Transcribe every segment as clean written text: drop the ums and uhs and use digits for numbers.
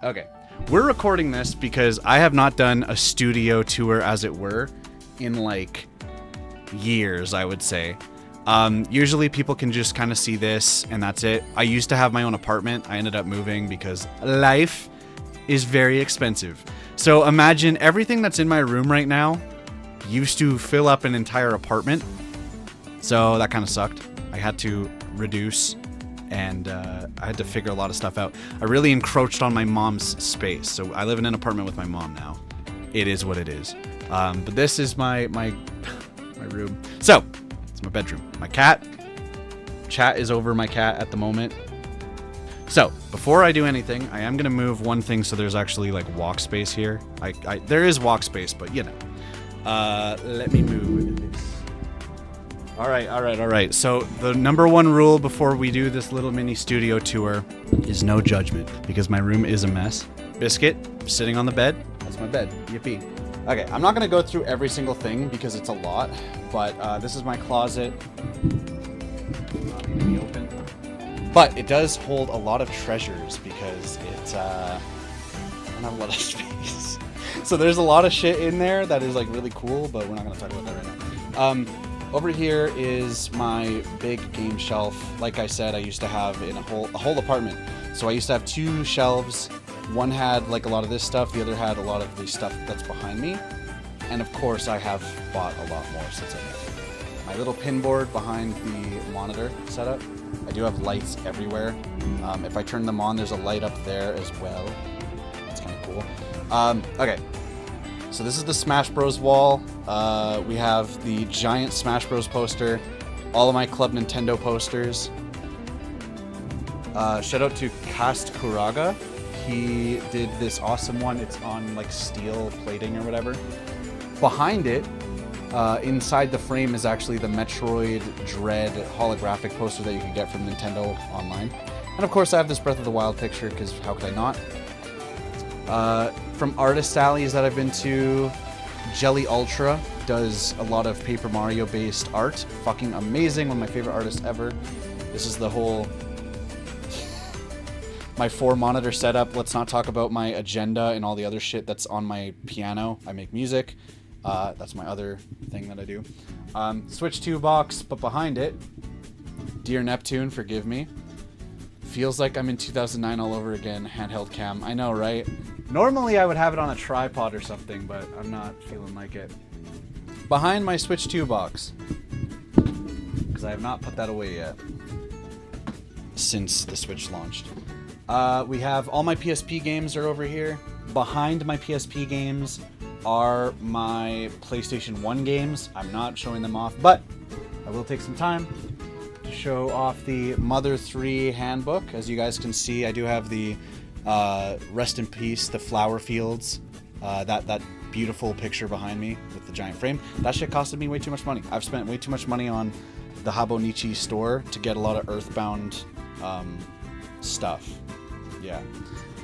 Okay, we're recording this because I have not done a studio tour, as it were, in like years, I would say. Usually people can just kind of see this and that's it. I used to have my own apartment. I ended up moving because life is very expensive. So imagine everything that's in my room right now used to fill up an entire apartment. So that kind of sucked. I had to reduce and I had to figure a lot of stuff out. I really encroached on my mom's space. So I live in an apartment with my mom now. It is what it is. But this is my room. So it's my bedroom. My cat. Chat is over my cat at the moment. So before I do anything, I am going to move one thing so there's actually like walk space here. There is walk space, but you know. Let me move this. All right. So the number one rule before we do this little mini studio tour is no judgment, because my room is a mess. Biscuit sitting on the bed. That's my bed. Yippee. Okay, I'm not gonna go through every single thing because it's a lot, but this is my closet. Not gonna be open. But it does hold a lot of treasures because it's I don't have a lot of space. So there's a lot of shit in there that is like really cool, but we're not gonna talk about that right now. Over here is my big game shelf. Like I said, I used to have in a whole apartment. So I used to have two shelves. One had like a lot of this stuff, the other had a lot of the stuff that's behind me. And of course I have bought a lot more since I moved. My little pin board behind the monitor setup. I do have lights everywhere. If I turn them on, there's a light up there as well. That's kind of cool. Okay. So this is the Smash Bros wall. We have the giant Smash Bros poster, all of my Club Nintendo posters. Shout out to Cast Kuraga. He did this awesome one. It's on like steel plating or whatever. Behind it, inside the frame, is actually the Metroid Dread holographic poster that you can get from Nintendo Online. And of course I have this Breath of the Wild picture, because how could I not? From artist alleys that I've been to, Jelly Ultra does a lot of Paper Mario based art. Fucking amazing, one of my favorite artists ever. This is the whole my 4-monitor setup. Let's not talk about my agenda and all the other shit that's on my piano. I make music. That's my other thing that I do. Switch 2 box, but behind it, Dear Neptune, forgive me. Feels like I'm in 2009 all over again, handheld cam. I know, right? Normally I would have it on a tripod or something, but I'm not feeling like it. Behind my Switch 2 box, because I have not put that away yet since the Switch launched. We have all my PSP games are over here. Behind my PSP games are my PlayStation 1 games. I'm not showing them off, but I will take some time to show off the Mother 3 handbook. As you guys can see, I do have the rest in peace, the flower fields, that beautiful picture behind me with the giant frame. That shit costed me way too much money. I've spent way too much money on the Habonichi store to get a lot of Earthbound stuff.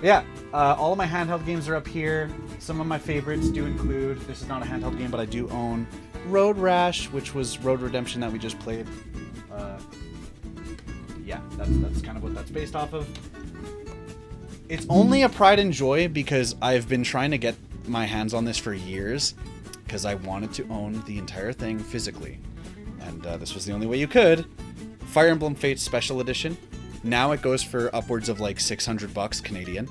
Yeah, all of my handheld games are up here. Some of my favorites do include, this is not a handheld game, but I do own Road Rash, which was Road Redemption that we just played. Yeah, that's kind of what that's based off of. It's only a pride and joy because I've been trying to get my hands on this for years, because I wanted to own the entire thing physically. And this was the only way you could. Fire Emblem Fates Special Edition. Now it goes for upwards of like $600 Canadian.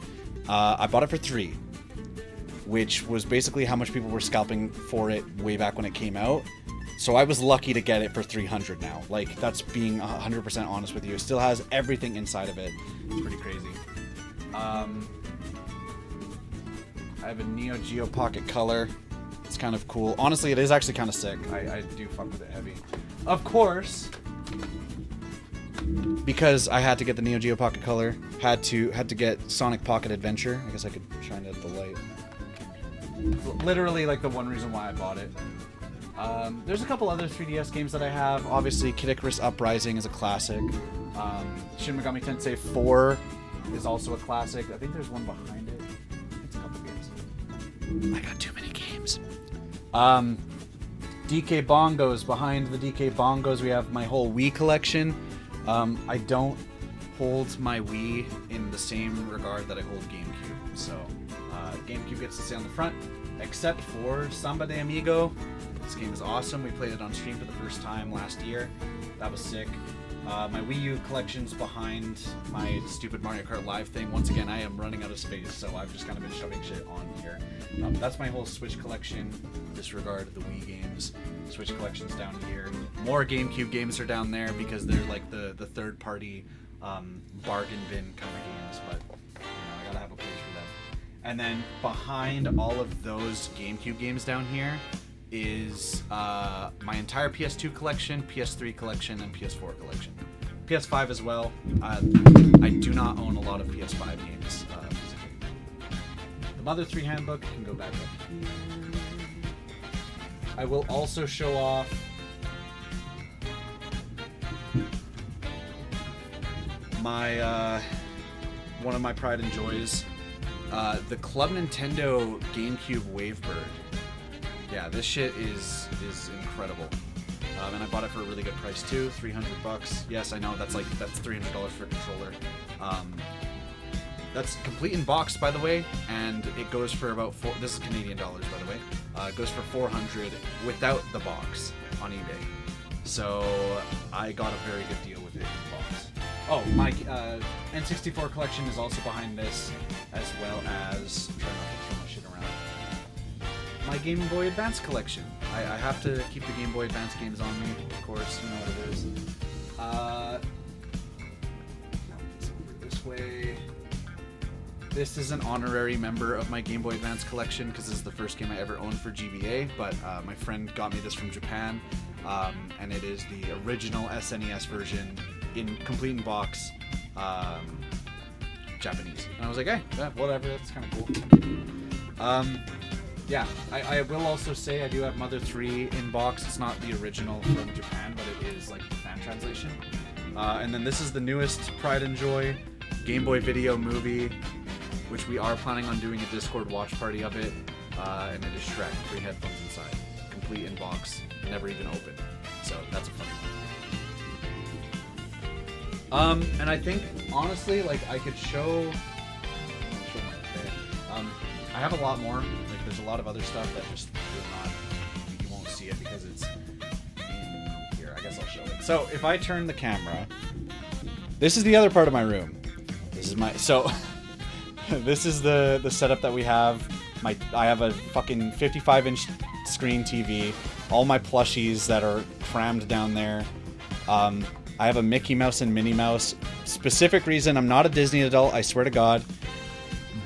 I bought it for $3, which was basically how much people were scalping for it way back when it came out. So I was lucky to get it for $300 now. Like, that's being 100% honest with you. It still has everything inside of it. It's pretty crazy. I have a Neo Geo Pocket Color. It's kind of cool. Honestly, it is actually kind of sick. I do fuck with it heavy. Of course, because I had to get the Neo Geo Pocket Color, had to get Sonic Pocket Adventure. I guess I could shine it at the light. It's literally like the one reason why I bought it. There's a couple other 3DS games that I have. Obviously, Kid Icarus Uprising is a classic. Shin Megami Tensei 4 is also a classic. I think there's one behind it. It's a couple games. I got too many games. DK Bongos. Behind the DK Bongos, we have my whole Wii collection. I don't hold my Wii in the same regard that I hold GameCube. So GameCube gets to stay on the front, except for Samba de Amigo. This game is awesome. We played it on stream for the first time last year. That was sick. My Wii U collection's behind my stupid Mario Kart Live thing. Once again, I am running out of space, so I've just kind of been shoving shit on here. That's my whole Switch collection. Disregard the Wii games. Switch collection's down here. More GameCube games are down there because they're like the third-party bargain bin kind of games, but I gotta have a place for them. And then behind all of those GameCube games down here is my entire PS2 collection, PS3 collection, and PS4 collection. PS5 as well. I do not own a lot of PS5 games physically. The Mother 3 handbook can go back up here. I will also show off my one of my pride and joys, the Club Nintendo GameCube Wavebird. Yeah, this shit is incredible, and I bought it for a really good price too, $300. Yes, I know that's $300 for a controller. That's complete in box, by the way, and it goes for about this is Canadian dollars, by the way. It goes for $400 without the box on eBay. So I got a very good deal with it in box. Oh, my N64 collection is also behind this, as well as I'm trying not to throw my shit around. My Game Boy Advance collection. I have to keep the Game Boy Advance games on me, of course. You know what it is. This way. This is an honorary member of my Game Boy Advance collection because this is the first game I ever owned for GBA, but my friend got me this from Japan, and it is the original SNES version, complete in box, Japanese. And I was like, hey, yeah, whatever, that's kind of cool. Yeah, I will also say I do have Mother 3 in box. It's not the original from Japan, but it is like the fan translation. And then this is the newest Pride and Joy Game Boy Video movie, which we are planning on doing a Discord watch party of it. And it is Shrek, 3 headphones inside, complete in box, never even opened. So that's a funny one. And I think honestly, like I could show I have a lot more. Like there's a lot of other stuff that just you won't see it because it's in here. I guess I'll show it. So if I turn the camera, this is the other part of my room. This is my this is the setup that we have. I have a fucking 55-inch screen TV. All my plushies that are crammed down there. I have a Mickey Mouse and Minnie Mouse. Specific reason, I'm not a Disney adult, I swear to God.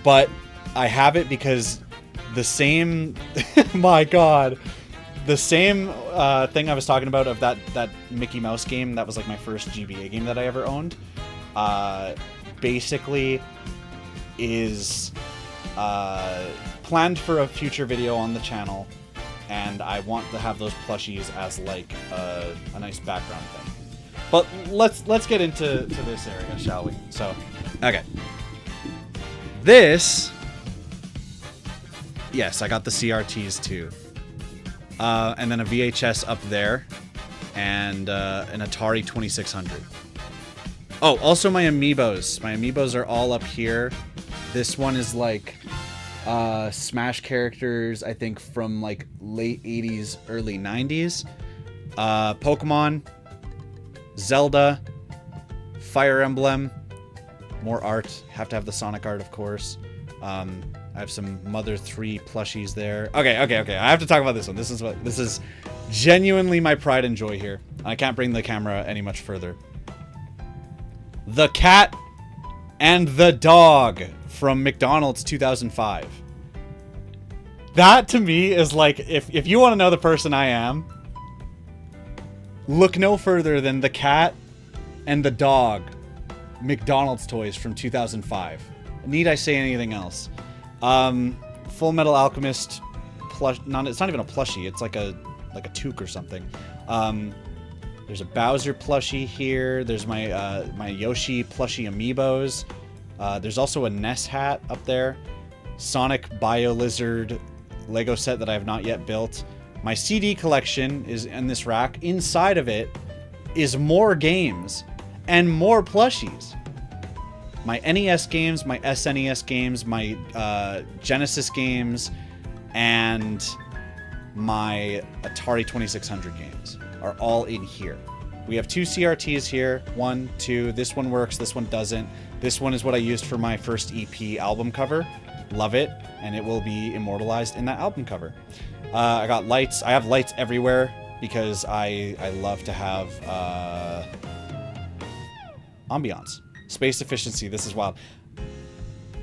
But I have it because the same, my God, the same thing I was talking about of that Mickey Mouse game, that was like my first GBA game that I ever owned, basically is planned for a future video on the channel, and I want to have those plushies as like a nice background thing. But let's get into this area, shall we? So, okay. This, yes, I got the CRTs too. And then a VHS up there, and an Atari 2600. Oh, also my Amiibos. My Amiibos are all up here. This one is like Smash characters, I think from like late 80s, early 90s. Pokemon, Zelda, Fire Emblem, more art. Have to have the Sonic art, of course. I have some Mother 3 plushies there. Okay. I have to talk about this one. This is genuinely my pride and joy here. I can't bring the camera any much further. The Cat and the Dog from McDonald's 2005. That to me is like, if you want to know the person I am, look no further than The Cat and the Dog McDonald's toys from 2005. Need I say anything else? Full Metal Alchemist plush. It's not even a plushie. It's like a toque or something. There's a Bowser plushie here. There's my my Yoshi plushie amiibos. There's also a Ness hat up there. Sonic BioLizard Lego set that I have not yet built. My CD collection is in this rack. Inside of it is more games and more plushies. my NES games, my SNES games, my Genesis games, and my Atari 2600 games are all in here. We have 2 CRTs here. 1, 2. This one works. This one doesn't. This one is what I used for my first EP album cover. Love it. And it will be immortalized in that album cover. I got lights. I have lights everywhere because I love to have ambiance. Space efficiency. This is wild.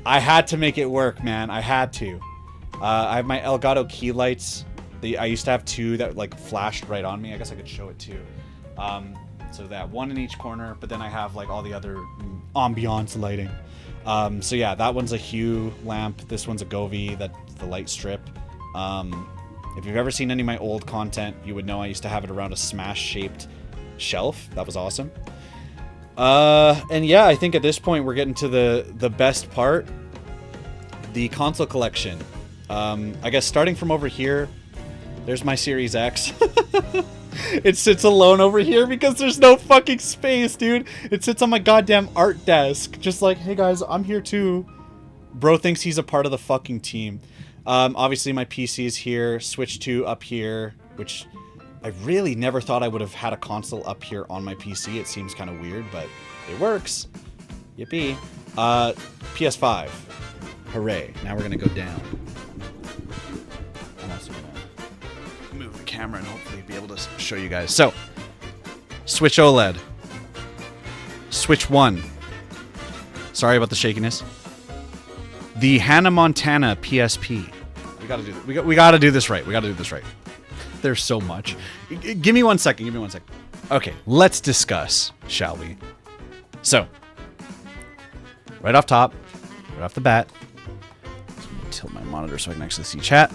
I had to make it work, man. I had to. I have my Elgato key lights. I used to have 2 that like flashed right on me. I guess I could show it too. So that 1 in each corner, but then I have like all the other ambiance lighting. So yeah, that one's a Hue lamp. This one's a Govee. That's the light strip. If you've ever seen any of my old content, you would know I used to have it around a smash-shaped shelf. That was awesome. And yeah, I think at this point we're getting to the best part. The console collection. I guess starting from over here, there's my Series X. It sits alone over here because there's no fucking space, dude. It sits on my goddamn art desk. Just like, hey guys, I'm here too. Bro thinks he's a part of the fucking team. Obviously my PC is here. Switch 2 up here, which I really never thought I would have had a console up here on my PC. It seems kind of weird, but it works. Yippee. PS5. Hooray. Now we're going to go down. I'm also going to move the camera and hopefully be able to show you guys. So, Switch OLED. Switch 1. Sorry about the shakiness. The Hannah Montana PSP. We gotta do this. We gotta do this right. We gotta do this right. There's so much. Give me 1 second. Give me 1 second. Okay, let's discuss, shall we? So, right off top, right off the bat, tilt my monitor so I can actually see chat.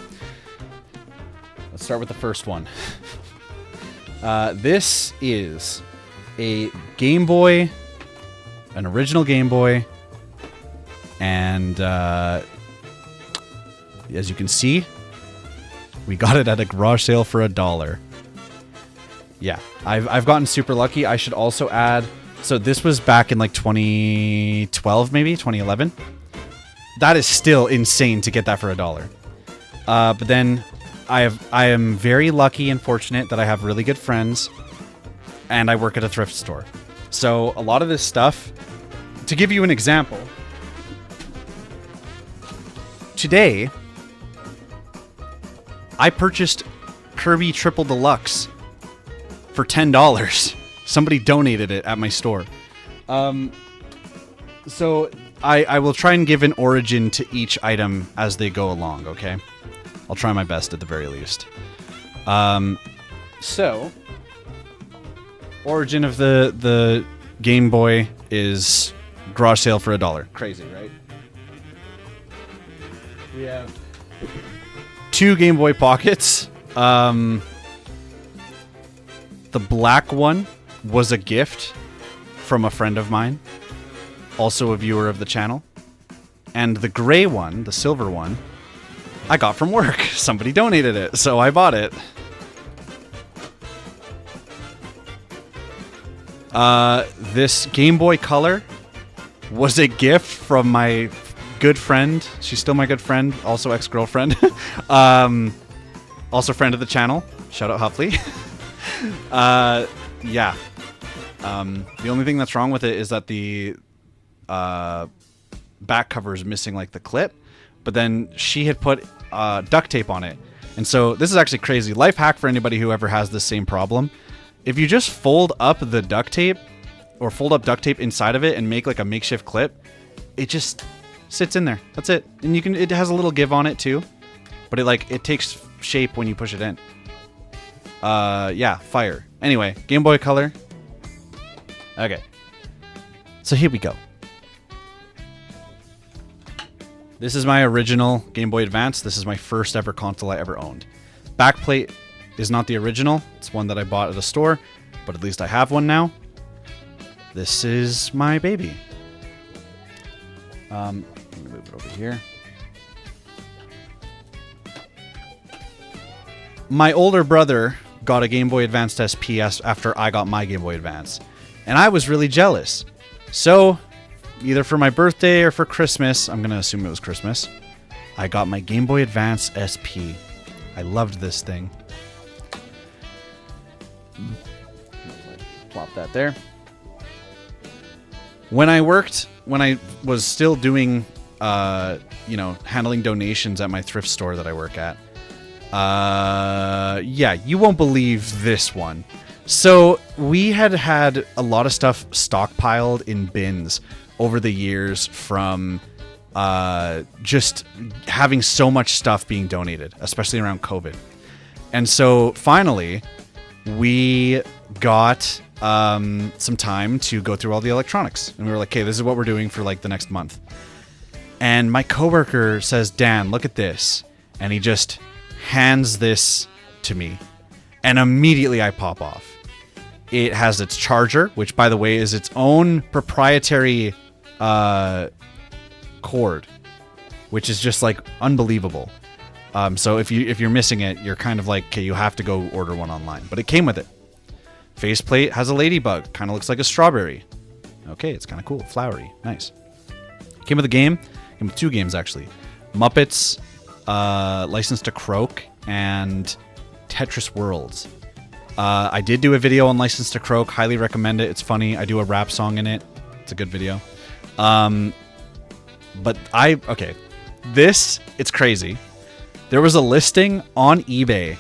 Let's start with the first one. This is a Game Boy, an original Game Boy, and as you can see, we got it at a garage sale for $1. Yeah, I've gotten super lucky. I should also add, so this was back in like 2012, maybe 2011. That is still insane to get that for $1. But then I am very lucky and fortunate that I have really good friends, and I work at a thrift store. So a lot of this stuff, to give you an example, today I purchased Kirby Triple Deluxe for $10. Somebody donated it at my store. So I will try and give an origin to each item as they go along, okay? I'll try my best at the very least. So, origin of the Game Boy is garage sale for $1. Crazy, right? We have 2 Game Boy Pockets. The black one was a gift from a friend of mine, also a viewer of the channel. And the gray one, the silver one, I got from work. Somebody donated it, so I bought it. This Game Boy Color was a gift from my good friend. She's still my good friend, also ex-girlfriend. Also friend of the channel. Shout out Huffley. Yeah. The only thing that's wrong with it is that the back cover is missing like the clip, but then she had put duct tape on it. And so this is actually crazy. Life hack for anybody who ever has this same problem. If you just fold up the duct tape or fold up duct tape inside of it and make like a makeshift clip, it just sits in there. That's it. And it has a little give on it too, but it takes shape when you push it in. Yeah, fire. Anyway, Game Boy Color. Okay. So here we go. This is my original Game Boy Advance. This is my first ever console I ever owned. Backplate is not the original. It's one that I bought at a store, but at least I have one now. This is my baby. Let me move it over here. My older brother got a Game Boy Advance SP after I got my Game Boy Advance, and I was really jealous. So, either for my birthday or for Christmas, I'm going to assume it was Christmas, I got my Game Boy Advance SP. I loved this thing. Plop that there. When I was still doing, handling donations at my thrift store that I work at, yeah, you won't believe this one. So we had a lot of stuff stockpiled in bins over the years from just having so much stuff being donated, especially around COVID. And so finally, we got some time to go through all the electronics. And we were like, okay, this is what we're doing for like the next month. And my coworker says, Dan, look at this. And he just hands this to me. And immediately I pop off. It has its charger, which by the way is its own proprietary cord, which is just like unbelievable. So if you're missing it, you're kind of like, okay, you have to go order one online. But it came with it. Faceplate has a ladybug, kind of looks like a strawberry. Okay, it's kind of cool, flowery, nice. Came with a game. Came with 2 games actually. Muppets, License to Croak, and Tetris Worlds. I did do a video on License to Croak. Highly recommend it. It's funny. I do a rap song in it. It's a good video. It's crazy. There was a listing on eBay.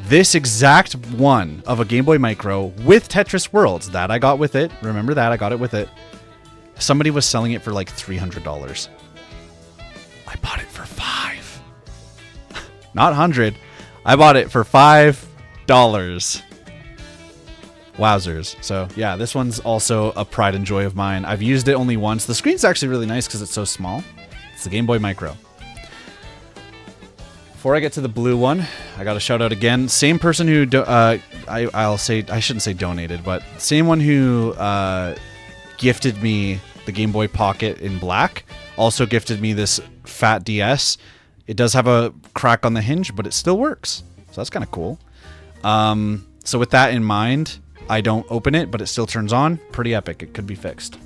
This exact one of a Game Boy Micro with Tetris Worlds that I got with it. Remember that? I got it with it. Somebody was selling it for like $300. I bought it for $5. Not 100. I bought it for $5. Wowzers. So yeah, this one's also a pride and joy of mine. I've used it only once. The screen's actually really nice because it's so small. It's the Game Boy Micro. Before I get to the blue one, I got to shout out again. Same person who, I shouldn't say donated, but same one who gifted me the Game Boy Pocket in black, also gifted me this fat DS. It does have a crack on the hinge, but it still works. So that's kind of cool. So with that in mind, I don't open it, but it still turns on. Pretty epic. It could be fixed.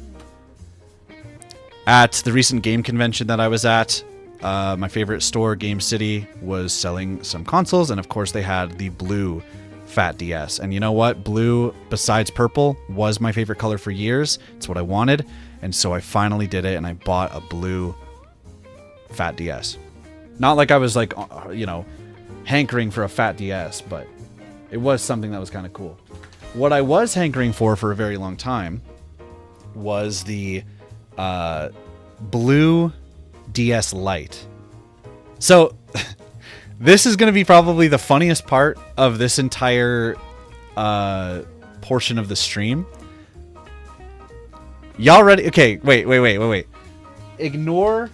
At the recent game convention that I was at, my favorite store, Game City, was selling some consoles, and of course they had the blue Fat DS. And you know what? Blue, besides purple, was my favorite color for years. It's what I wanted, and so I finally did it, and I bought a blue Fat DS. Not like I was like, hankering for a Fat DS, but it was something that was kind of cool. What I was hankering for a very long time was the blue DS Lite. So this is going to be probably the funniest part of this entire portion of the stream. Y'all ready? Okay, wait. Ignore.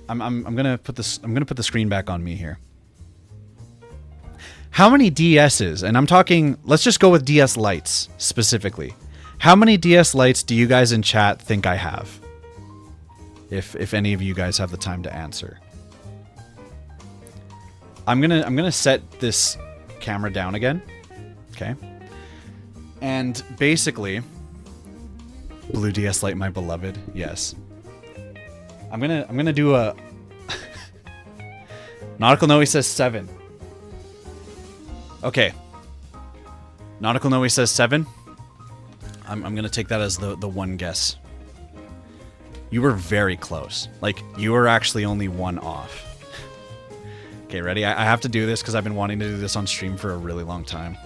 I'm gonna put this. I'm gonna put the screen back on me here. How many DSs? And I'm talking. Let's just go with DS Lites specifically. How many DS Lites do you guys in chat think I have? If any of you guys have the time to answer. I'm gonna set this camera down again. Okay. And basically, blue DS Lite, my beloved. Yes. I'm gonna do a Nautical Noe says 7. Okay. Nautical Noe says 7. I'm gonna take that as the one guess. You were very close. Like, you were actually only one off. Okay, ready? I have to do this because I've been wanting to do this on stream for a really long time.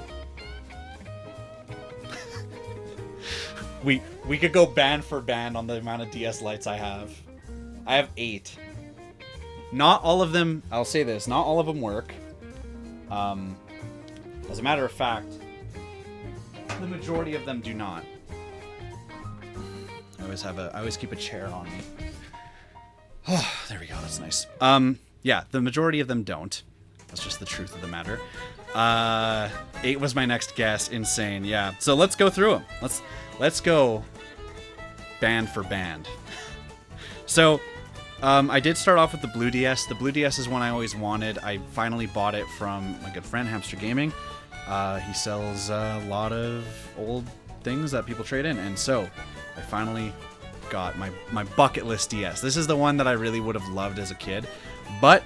we could go band for band on the amount of DS Lites I have. I have 8. Not all of them, I'll say this, not all of them work. As a matter of fact, the majority of them do not. I always keep a chair on me. Oh, there we go. That's nice. Yeah, the majority of them don't. That's just the truth of the matter. 8 was my next guess. Insane. Yeah. So let's go through them. Let's go band for band. So I did start off with the Blue DS. The Blue DS is one I always wanted. I finally bought it from my good friend Hamster Gaming. He sells a lot of old things that people trade in, and so I finally got my bucket list DS. This is the one that I really would have loved as a kid. But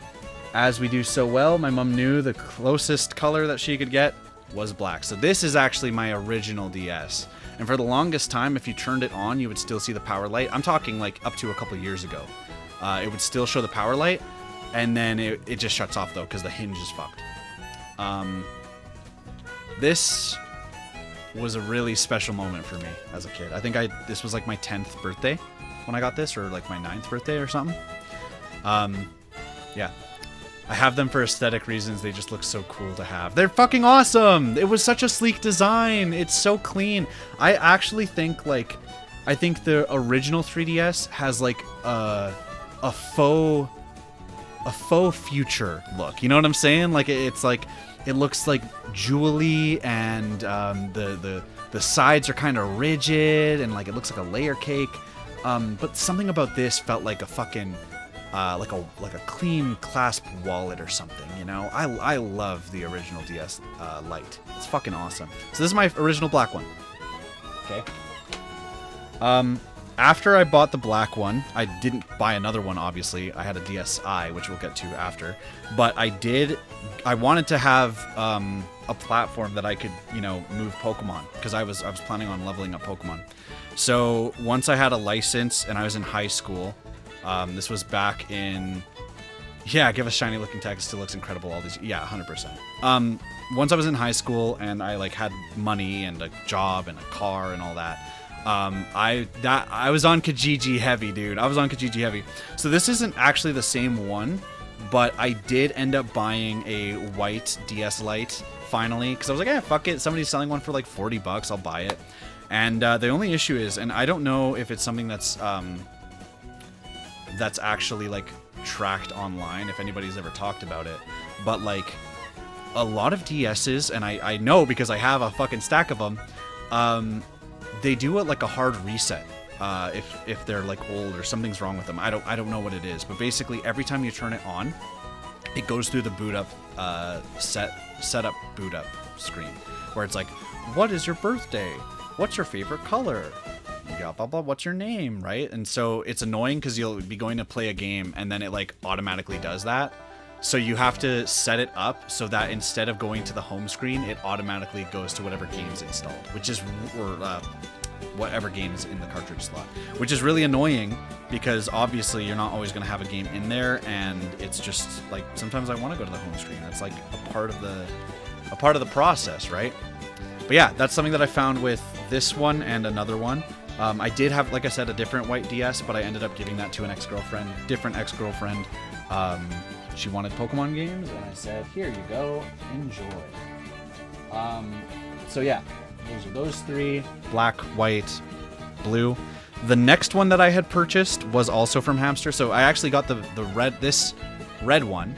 as we do so well, my mom knew the closest color that she could get was black. So this is actually my original DS. And for the longest time, if you turned it on, you would still see the power light. I'm talking like up to a couple years ago. It would still show the power light, and then it just shuts off though because the hinge is fucked. This was a really special moment for me as a kid. I think this was like my 10th birthday when I got this, or like my 9th birthday or something. Yeah. I have them for aesthetic reasons. They just look so cool to have. They're fucking awesome! It was such a sleek design. It's so clean. I actually think I think the original 3DS has like a faux future look. You know what I'm saying? Like it's like, it looks like jewelry, and the sides are kind of rigid, and like it looks like a layer cake. But something about this felt like a fucking like a clean clasp wallet or something, you know? I love the original DS Lite. It's fucking awesome. So this is my original black one. Okay. After I bought the black one, I didn't buy another one, obviously. I had a DSi, which we'll get to after. But I wanted to have a platform that I could, you know, move Pokemon, because I was planning on leveling up Pokemon. So once I had a license and I was in high school, this was back in, yeah, give us shiny looking text. Still looks incredible. All these, yeah, 100%. Once I was in high school and I like had money and a job and a car and all that, I was on Kijiji heavy, dude. I was on Kijiji heavy. So this isn't actually the same one, but I did end up buying a white DS Lite finally, because I was like, eh, fuck it. Somebody's selling one for like $40. I'll buy it. And the only issue is, and I don't know if it's something that's actually like tracked online, if anybody's ever talked about it, but like a lot of DS's, and I know because I have a fucking stack of them, they do it like a hard reset if they're like old or something's wrong with them. I don't know what it is, but basically every time you turn it on, it goes through the boot up setup boot up screen where it's like, what is your birthday? What's your favorite color? Yeah, blah blah. What's your name, right? And so it's annoying because you'll be going to play a game and then it like automatically does that. So you have to set it up so that instead of going to the home screen, it automatically goes to whatever game's installed, which is whatever game is in the cartridge slot, which is really annoying because obviously you're not always going to have a game in there, and it's just like sometimes I want to go to the home screen. That's like a part of the process, right? But yeah, that's something that I found with this one and another one. I did have, like I said, a different white DS, but I ended up giving that to an different ex-girlfriend. She wanted Pokemon games, and I said, here you go, enjoy. So yeah, those are those three: black, white, blue. The next one that I had purchased was also from Hamster. So I actually got this red one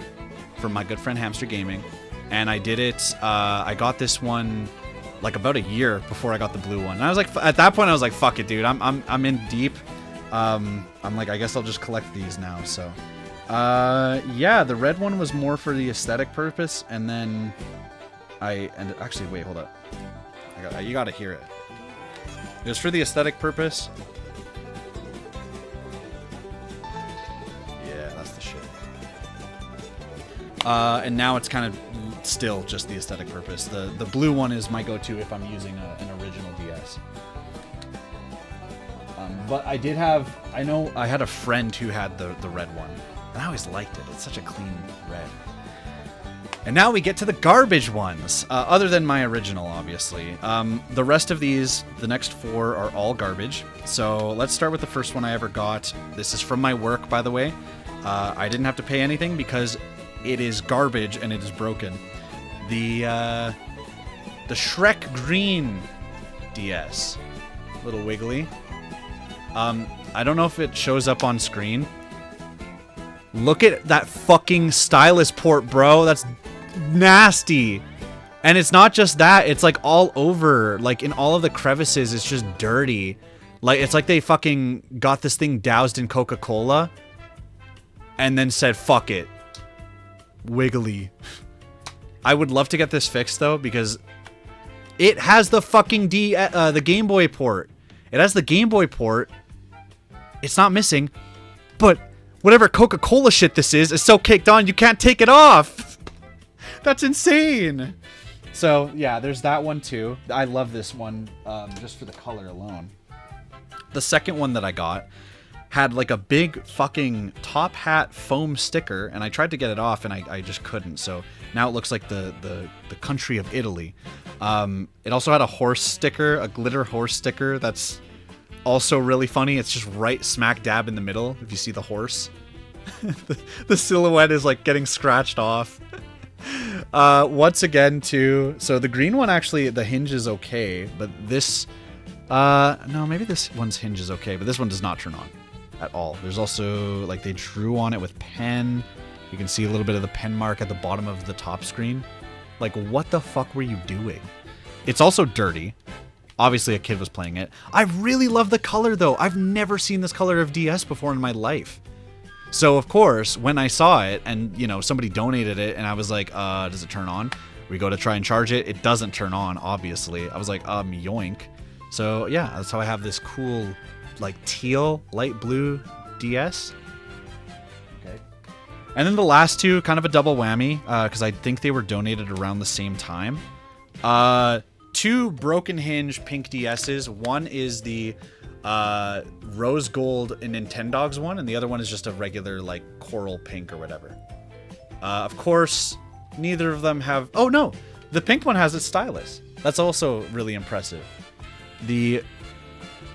from my good friend Hamster Gaming, and I did it. I got this one like about a year before I got the blue one. And I was like, at that point, I was like, fuck it, dude. I'm in deep. I'm like, I guess I'll just collect these now. So, yeah, the red one was more for the aesthetic purpose, and then actually, wait, hold up. You gotta hear it. It was for the aesthetic purpose. Yeah, that's the shit. And now it's kind of still just the aesthetic purpose. The blue one is my go-to if I'm using an original DS. But I did have, I had a friend who had the red one, and I always liked it. It's such a clean red. And now we get to the garbage ones, other than my original, obviously. The rest of these, the next four, are all garbage. So let's start with the first one I ever got. This is from my work, by the way. I didn't have to pay anything because it is garbage and it is broken. The Shrek Green DS. Little wiggly. I don't know if it shows up on screen. Look at that fucking stylus port, bro. That's nasty. And it's not just that, it's like all over, like in all of the crevices, it's just dirty. Like it's like they fucking got this thing doused in Coca-Cola and then said, fuck it. Wiggly. I would love to get this fixed though, because it has the fucking the Game Boy port. It has the Game Boy port, it's not missing, but whatever Coca-Cola shit this is so caked on you can't take it off. That's insane. So yeah, there's that one too. I love this one just for the color alone. The second one that I got had like a big fucking top hat foam sticker, and I tried to get it off and I just couldn't. So now it looks like the country of Italy. It also had a horse sticker, a glitter horse sticker that's also really funny. It's just right smack dab in the middle if you see the horse. The silhouette is like getting scratched off. Once again too, so the green one actually, the hinge is okay, but this no, maybe this one's hinge is okay, but this one does not turn on at all. There's also like they drew on it with pen. You can see a little bit of the pen mark at the bottom of the top screen. Like, what the fuck were you doing? It's also dirty. Obviously a kid was playing it. I really love the color though. I've never seen this color of DS before in my life. So of course, when I saw it and, you know, somebody donated it and I was like, does it turn on? We go to try and charge it. It doesn't turn on, obviously. I was like, yoink. So yeah, that's how I have this cool, like teal, light blue DS. Okay. And then the last two, kind of a double whammy, because I think they were donated around the same time. Two broken hinge pink DSs. One is the rose gold Nintendogs one, and the other one is just a regular like coral pink or whatever. Of course, neither of them have... Oh no, the pink one has its stylus. That's also really impressive. The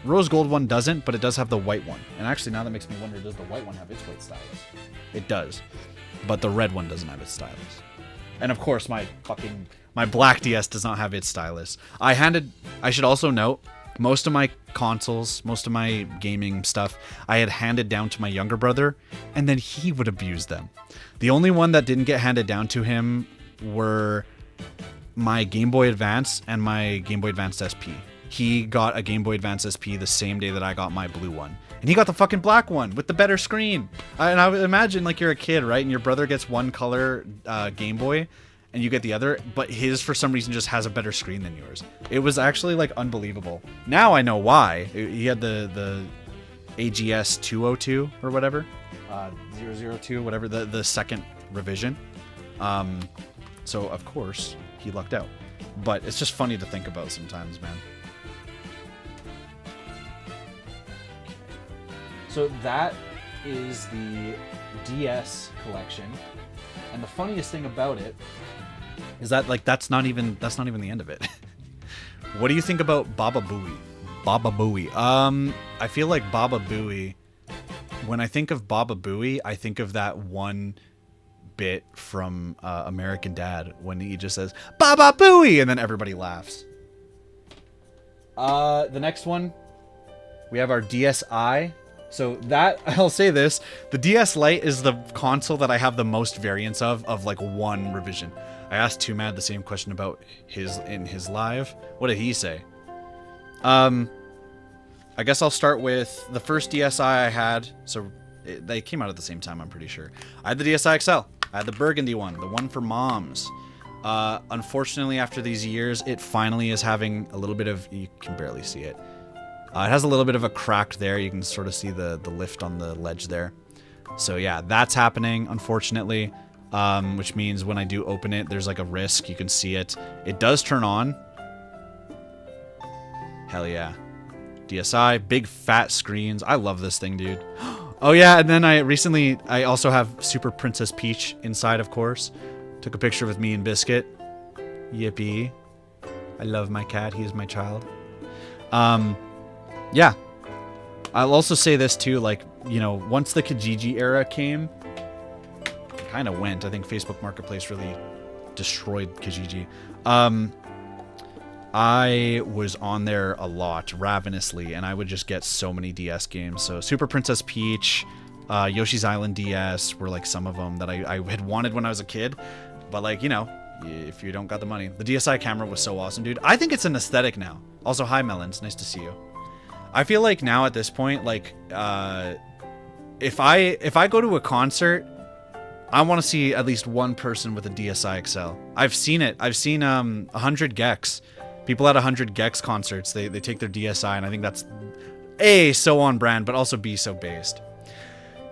rose gold one doesn't, but it does have the white one. And actually, now that makes me wonder, does the white one have its white stylus? It does, but the red one doesn't have its stylus. And of course, my black DS does not have its stylus. I should also note, most of my consoles, most of my gaming stuff, I had handed down to my younger brother, and then he would abuse them. The only one that didn't get handed down to him were my Game Boy Advance and my Game Boy Advance SP. He got a Game Boy Advance SP the same day that I got my blue one. And he got the fucking black one with the better screen. And I would imagine, like, you're a kid, right? And your brother gets one color Game Boy, and you get the other, but his, for some reason, just has a better screen than yours. It was actually, like, unbelievable. Now I know why. He had the AGS 202 or whatever. 002, whatever, the second revision. So, of course, he lucked out. But it's just funny to think about sometimes, man. So that is the DS collection. And the funniest thing about it is that, like, that's not even the end of it. What do you think about Baba Booey? Baba Booey. I feel like Baba Booey, when I think of Baba Booey, I think of that one bit from American Dad when he just says, Baba Booey, and then everybody laughs. The next one, we have our DSi. So that, I'll say this, the DS Lite is the console that I have the most variants of like one revision. I asked Too Mad the same question about in his live. What did he say? I guess I'll start with the first DSi I had. So they came out at the same time, I'm pretty sure. I had the DSi XL. I had the burgundy one, the one for moms. Unfortunately, after these years, it finally is having a little bit of, you can barely see it. It has a little bit of a crack there. You can sort of see the lift on the ledge there. So yeah, that's happening, unfortunately. Which means when I do open it, there's like a risk. You can see it. It does turn on. Hell yeah. DSi, big fat screens. I love this thing, dude. Oh yeah, and then I also have Super Princess Peach inside, of course. Took a picture with me and Biscuit. Yippee. I love my cat. He is my child. Yeah. I'll also say this too, like, you know, once the Kijiji era came, it kind of went. I think Facebook Marketplace really destroyed Kijiji. I was on there a lot, ravenously, and I would just get so many DS games. So Super Princess Peach, Yoshi's Island DS were like some of them that I had wanted when I was a kid. But like, you know, if you don't got the money. The DSi camera was so awesome, dude. I think it's an aesthetic now. Also, hi, Melons. Nice to see you. I feel like now at this point, like, if I go to a concert, I want to see at least one person with a DSi XL. I've seen it. I've seen 100 Gex. People at 100 Gex concerts, they take their DSi, and I think that's A, so on brand, but also B, so based.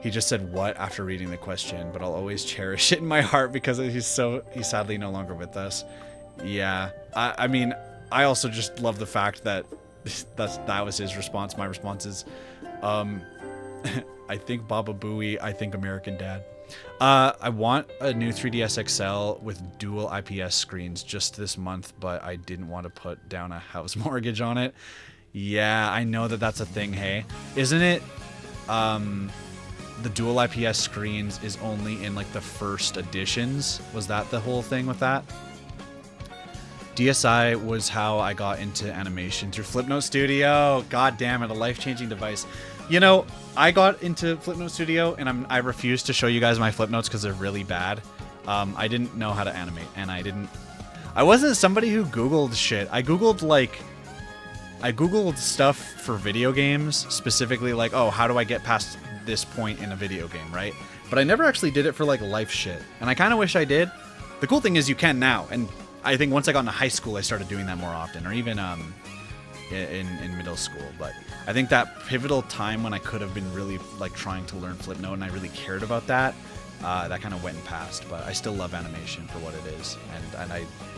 He just said what after reading the question, but I'll always cherish it in my heart because he's sadly no longer with us. Yeah, I mean, I also just love the fact that that was his response. My response is, I think Baba Booey, I think American Dad. I want a new 3DS XL with dual IPS screens just this month, but I didn't want to put down a house mortgage on it. Yeah, I know that that's a thing, hey? Isn't it, the dual IPS screens is only in like the first editions? Was that the whole thing with that? DSi was how I got into animation through Flipnote Studio. God damn it, a life-changing device. You know, I got into Flipnote Studio and I refuse to show you guys my Flipnotes because they're really bad. I didn't know how to animate, and I wasn't somebody who Googled shit. I Googled stuff for video games, specifically like, oh, how do I get past this point in a video game, right? But I never actually did it for like life shit, and I kind of wish I did. The cool thing is you can now, and I think once I got into high school, I started doing that more often, or even in middle school. But I think that pivotal time when I could have been really like trying to learn Flipnote and I really cared about that, that kind of went and passed. But I still love animation for what it is, and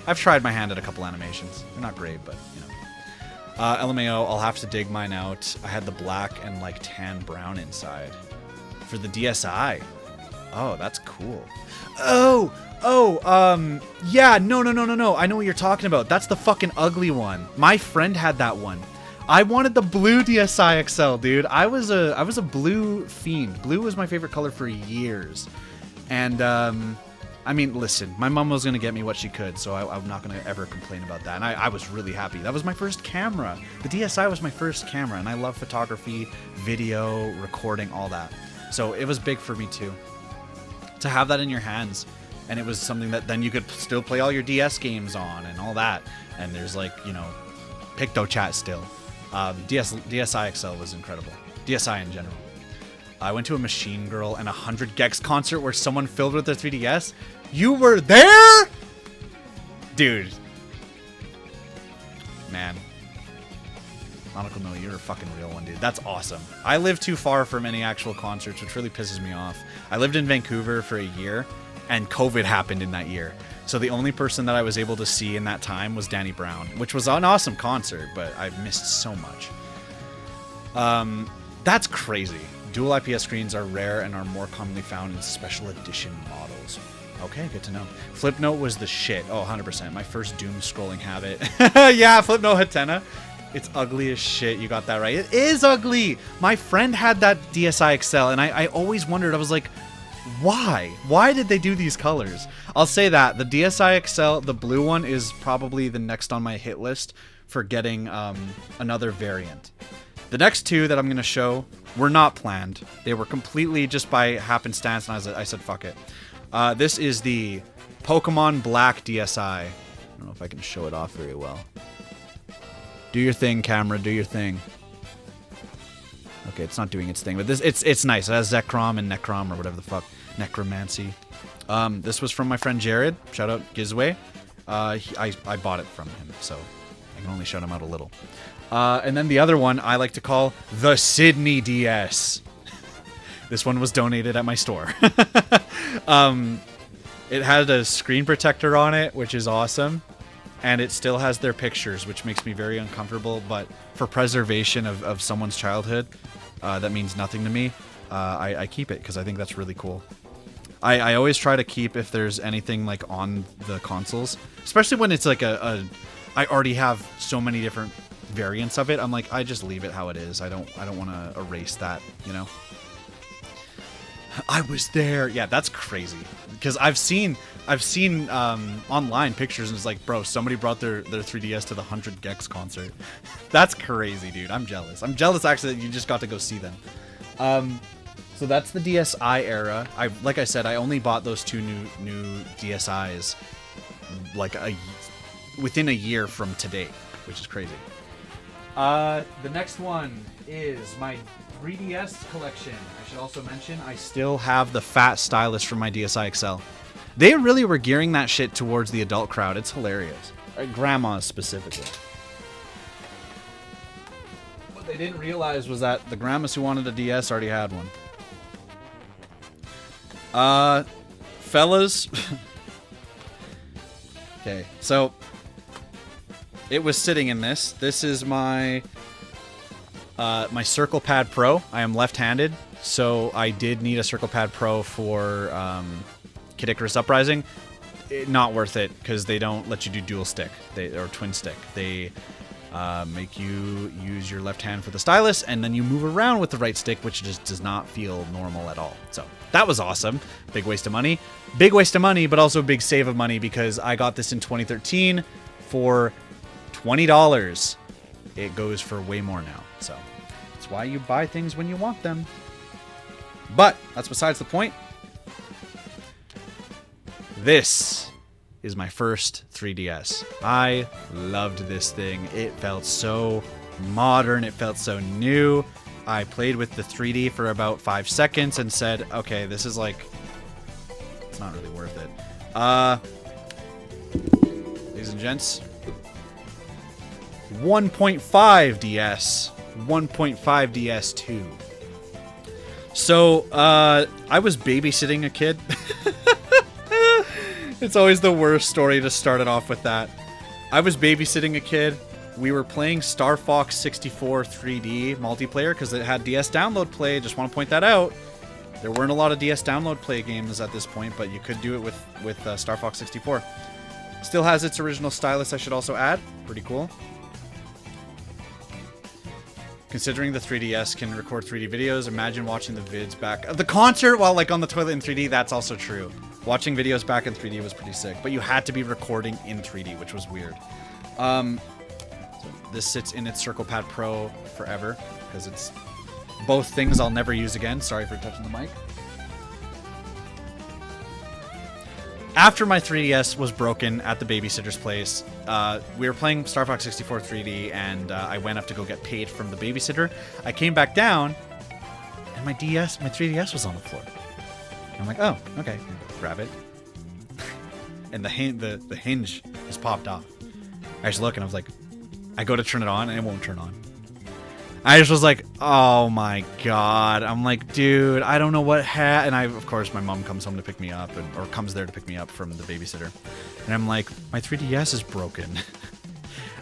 I've tried my hand at a couple animations. They're not great, but you know. LMAO, I'll have to dig mine out. I had the black and like tan brown inside for the DSi. Oh, that's cool. Yeah, no. I know what you're talking about. That's the fucking ugly one. My friend had that one. I wanted the blue DSi XL, dude. I was a blue fiend. Blue was my favorite color for years. And I mean, listen, my mom was gonna get me what she could, so I'm not gonna ever complain about that. And I was really happy. That was my first camera. The DSi was my first camera, and I love photography, video, recording, all that. So it was big for me too. To have that in your hands. And it was something that then you could still play all your DS games on and all that. And there's like, you know, PictoChat still. DSi XL was incredible. DSi in general. I went to a Machine Girl and 100 Gex concert where someone filled with their 3DS. You were there? Dude. Man. Monocle, no, you're a fucking real one, dude. That's awesome. I live too far from any actual concerts, which really pisses me off. I lived in Vancouver for a year, and COVID happened in that year. So the only person that I was able to see in that time was Danny Brown, which was an awesome concert, but I've missed so much. That's crazy. Dual IPS screens are rare and are more commonly found in special edition models. Okay, good to know. Flipnote was the shit. Oh, 100%. My first doom scrolling habit. Yeah, Flipnote Hatena. It's ugly as shit. You got that right. It is ugly. My friend had that DSi XL, and I always wondered. I was like, why? Why did they do these colors? I'll say that. The DSi XL, the blue one, is probably the next on my hit list for getting another variant. The next two that I'm going to show were not planned. They were completely just by happenstance, and I said, fuck it. This is the Pokemon Black DSi. I don't know if I can show it off very well. Do your thing, camera. Do your thing. Okay, it's not doing its thing, but it's nice. It has Zekrom and Necrom or whatever the fuck. Necromancy. This was from my friend Jared. Shout out Gizway. I bought it from him, so I can only shout him out a little. And then the other one I like to call the Sydney DS. This one was donated at my store. It had a screen protector on it, which is awesome. And it still has their pictures, which makes me very uncomfortable. But for preservation of someone's childhood, that means nothing to me. I keep it because I think that's really cool. I always try to keep if there's anything like on the consoles, especially when it's like I already have so many different variants of it. I'm like, I just leave it how it is. I don't want to erase that, you know. I was there. Yeah, that's crazy. Because I've seen online pictures and it's like, bro, somebody brought their 3DS to the 100 Gex concert. That's crazy, dude. I'm jealous. I'm jealous actually that you just got to go see them. So that's the DSi era. Like I said, I only bought those two new DSi's like within a year from today, which is crazy. The next one is my 3DS collection. I should also mention I still have the fat stylus from my DSi XL. They really were gearing that shit towards the adult crowd. It's hilarious. Grandmas specifically. But they didn't realize was that the grandmas who wanted a DS already had one. Fellas. Okay, so it was sitting in this. This is my my Circle Pad Pro. I am left-handed, so I did need a Circle Pad Pro for Kid Icarus Uprising. Not worth it because they don't let you do dual stick or twin stick. They make you use your left hand for the stylus, and then you move around with the right stick, which just does not feel normal at all. So that was awesome. Big waste of money. Big waste of money, but also a big save of money because I got this in 2013 for $20. It goes for way more now. So that's why you buy things when you want them. But that's besides the point. This is my first 3DS. I loved this thing. It felt so modern. It felt so new. I played with the 3D for about 5 seconds and said, okay, this is like, it's not really worth it. Ladies and gents, 1.5 DS. 1.5 DS2. So, I was babysitting a kid. It's always the worst story to start it off with that. I was babysitting a kid. We were playing Star Fox 64 3D multiplayer because it had DS download play. Just want to point that out. There weren't a lot of DS download play games at this point, but you could do it with Star Fox 64. Still has its original stylus, I should also add. Pretty cool. Considering the 3DS can record 3D videos, imagine watching the vids back of the concert while like on the toilet in 3D. That's also true. Watching videos back in 3D was pretty sick, but you had to be recording in 3D, which was weird. So this sits in its Circle Pad Pro forever because it's both things I'll never use again. Sorry for touching the mic. After my 3DS was broken at the babysitter's place, we were playing Star Fox 64 3D, and I went up to go get paid from the babysitter. I came back down, and my 3DS was on the floor. I'm like, oh, okay, grab it. And the hinge has popped off. I just look, and I was like, I go to turn it on, and it won't turn on. I just was like, oh my god. I'm like, dude, I don't know what and of course, my mom comes home to pick me up, or comes there to pick me up from the babysitter. And I'm like, my 3DS is broken.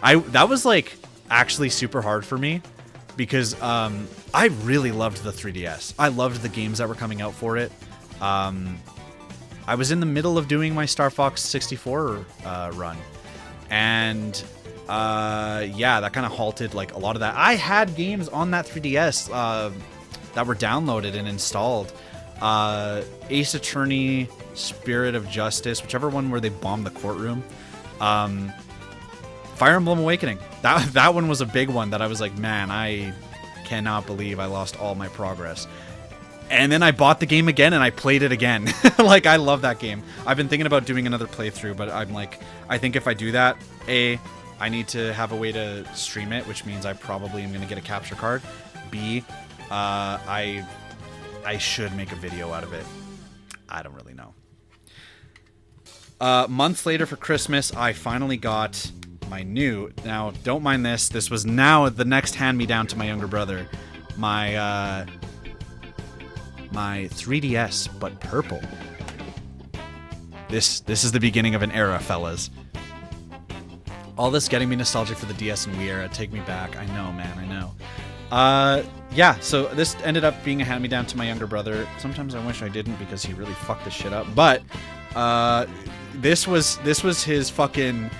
That was like actually super hard for me because I really loved the 3DS. I loved the games that were coming out for it. I was in the middle of doing my Star Fox 64 run, and yeah, that kind of halted like a lot of that. I had games on that 3DS that were downloaded and installed. Ace Attorney, Spirit of Justice, whichever one where they bombed the courtroom. Fire Emblem Awakening. That one was a big one that I was like, man, I cannot believe I lost all my progress. And then I bought the game again and I played it again. Like, I love that game. I've been thinking about doing another playthrough, but I'm like, I think if I do that, I need to have a way to stream it, which means I probably am going to get a capture card. B, I should make a video out of it. I don't really know. Months later for Christmas, I finally got my new... Now, don't mind this. This was now the next hand-me-down to my younger brother. My 3DS, but purple. This is the beginning of an era, fellas. All this getting me nostalgic for the DS and Wii era. Take me back. I know, man. I know. Yeah, so this ended up being a hand-me-down to my younger brother. Sometimes I wish I didn't because he really fucked this shit up. But this was his fucking...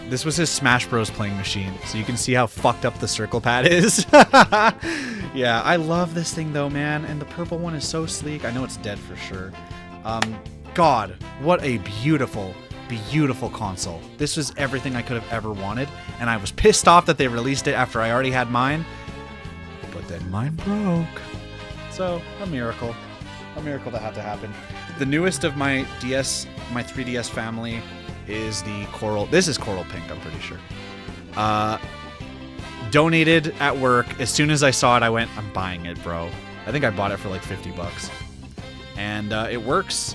this was his Smash Bros. Playing machine. So you can see how fucked up the circle pad is. Yeah, I love this thing though, man. And the purple one is so sleek. I know it's dead for sure. God, what a beautiful... beautiful console. This was everything I could have ever wanted, and I was pissed off that they released it after I already had mine, but then mine broke. So, a miracle that had to happen. The newest of my 3DS family is the Coral. This is Coral Pink, I'm pretty sure. Donated at work. As soon as I saw it, I went, I'm buying it, bro. I think I bought it for like $50. And it works.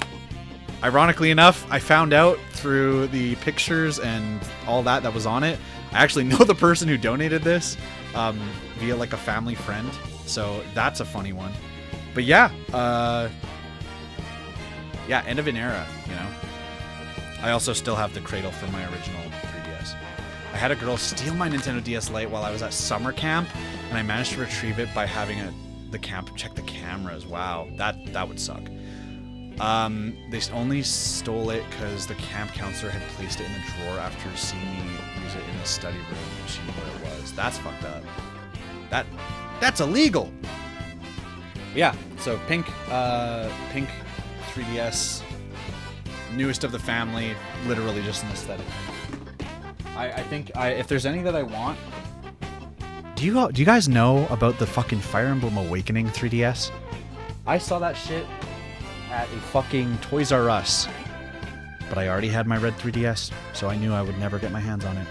Ironically enough, I found out through the pictures and all that was on it I actually know the person who donated this via like a family friend. So that's a funny one. But yeah, yeah, end of an era, you know. I also still have the cradle from my original 3DS. I had a girl steal my Nintendo DS Lite while I was at summer camp, and I managed to retrieve it by having the camp check the cameras. Wow, that would suck. They only stole it because the camp counselor had placed it in a drawer after seeing me use it in the study room, and she knew where it was. That's fucked up. That's illegal. Yeah, so pink 3DS, newest of the family, literally just an aesthetic. I think if there's any that I want, do you guys know about the fucking Fire Emblem Awakening 3DS? I saw that shit at a fucking Toys R Us, but I already had my red 3DS, so I knew I would never get my hands on it.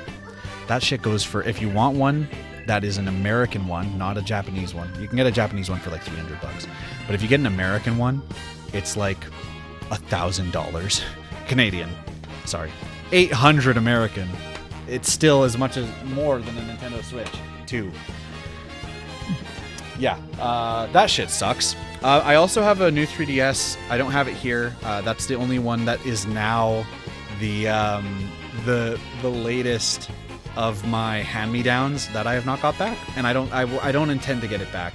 That shit goes for, if you want one that is an American one, not a Japanese one. You can get a Japanese one for like $300, but if you get an American one, it's like $1,000 Canadian. Sorry, 800 American. It's still as much as more than a Nintendo Switch 2. Yeah, that shit sucks. I also have a new 3DS. I don't have it here. That's the only one that is now the latest of my hand-me-downs that I have not got back, and I don't intend to get it back,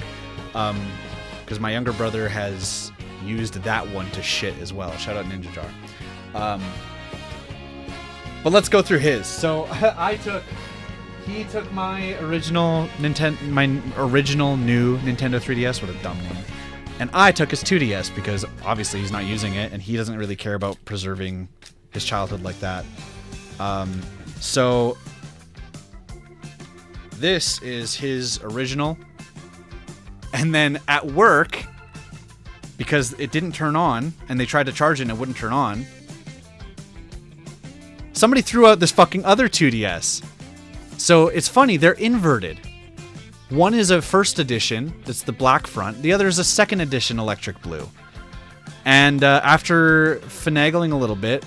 because my younger brother has used that one to shit as well. Shout out Ninja Jar. But let's go through his. So he took my original new Nintendo 3DS, what a dumb name, and I took his 2DS because obviously he's not using it and he doesn't really care about preserving his childhood like that. So this is his original, and then at work, because it didn't turn on and they tried to charge it and it wouldn't turn on, somebody threw out this fucking other 2DS. So it's funny, they're inverted. One is a first edition, that's the black front. The other is a second edition electric blue. And after finagling a little bit,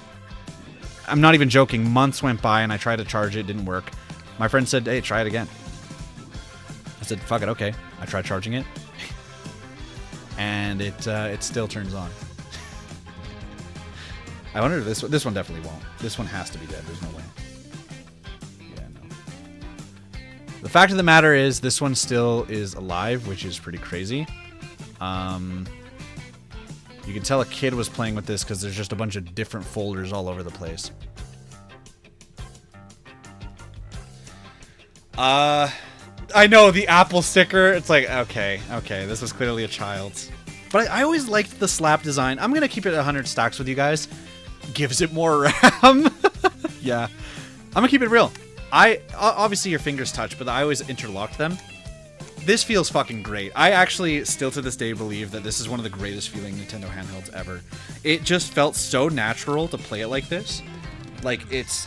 I'm not even joking, months went by and I tried to charge it, it didn't work. My friend said, hey, try it again. I said, fuck it, okay. I tried charging it. And it still turns on. I wonder if this one definitely won't. This one has to be dead. There's no way. Yeah, no. The fact of the matter is, this one still is alive, which is pretty crazy. You can tell a kid was playing with this because there's just a bunch of different folders all over the place. I know, the Apple sticker. It's like, okay, this was clearly a child's. But I always liked the slap design. I'm going to keep it 100 stacks with you guys. Gives it more RAM. Yeah. I'm going to keep it real. Obviously your fingers touch, but I always interlocked them. This feels fucking great. I actually still to this day believe that this is one of the greatest feeling Nintendo handhelds ever. It just felt so natural to play it like this. Like, it's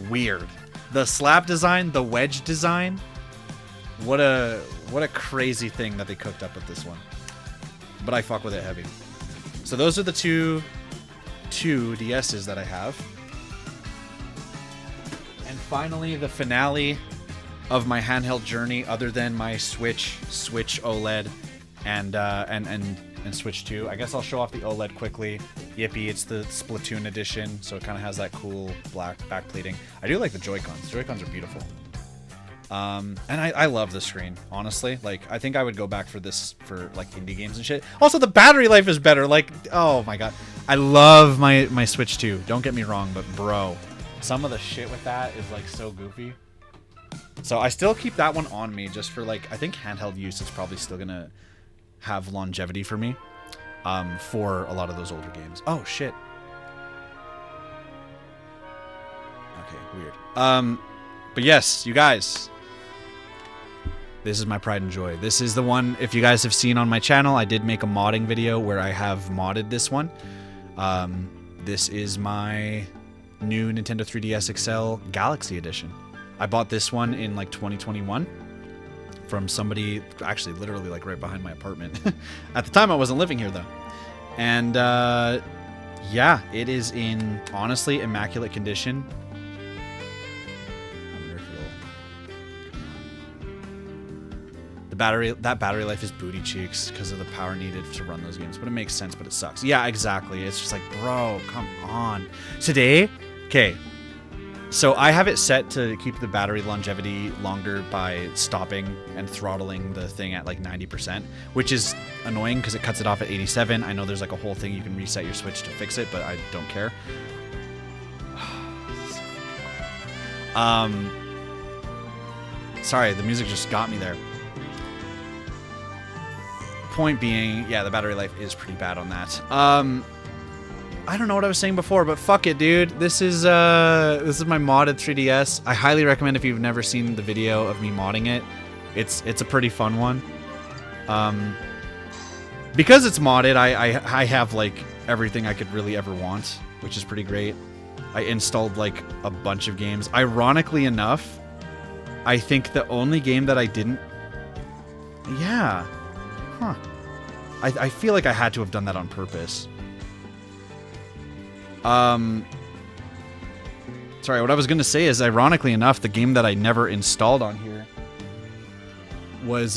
weird. The slap design, the wedge design. What a crazy thing that they cooked up with this one. But I fuck with it heavy. So those are the two DSs that I have. And finally, the finale of my handheld journey, other than my Switch OLED, and Switch 2. I guess I'll show off the OLED quickly. Yippee, it's the Splatoon edition, so it kind of has that cool black backplating. I do like the Joy-Cons. Joy-Cons are beautiful. And I love the screen, honestly. Like, I think I would go back for this for like indie games and shit. Also, the battery life is better. Like, oh my god, I love my Switch 2. Don't get me wrong, but bro, some of the shit with that is like so goofy. So I still keep that one on me just for like, I think handheld use is probably still gonna have longevity for me, for a lot of those older games. Oh shit. Okay, weird. But yes, you guys. This is my pride and joy. This is the one, if you guys have seen on my channel, I did make a modding video where I have modded this one. This is my new Nintendo 3DS XL Galaxy Edition. I bought this one in like 2021 from somebody, actually literally like right behind my apartment. At the time I wasn't living here though. And yeah, it is in honestly immaculate condition. I wonder if it'll That battery life is booty cheeks because of the power needed to run those games. But it makes sense, but it sucks. Yeah, exactly. It's just like, bro, come on. Today, okay. So I have it set to keep the battery longevity longer by stopping and throttling the thing at like 90%, which is annoying because it cuts it off at 87. I know there's like a whole thing you can reset your Switch to fix it, but I don't care. Sorry, the music just got me there. Point being, yeah, the battery life is pretty bad on that. I don't know what I was saying before, but fuck it, dude. This is my modded 3DS. I highly recommend if you've never seen the video of me modding it. It's a pretty fun one. Because it's modded, I have like everything I could really ever want, which is pretty great. I installed like a bunch of games. Ironically enough, I think the only game that I didn't... Yeah. Huh. I feel like I had to have done that on purpose. Sorry, what I was going to say is, ironically enough, the game that I never installed on here was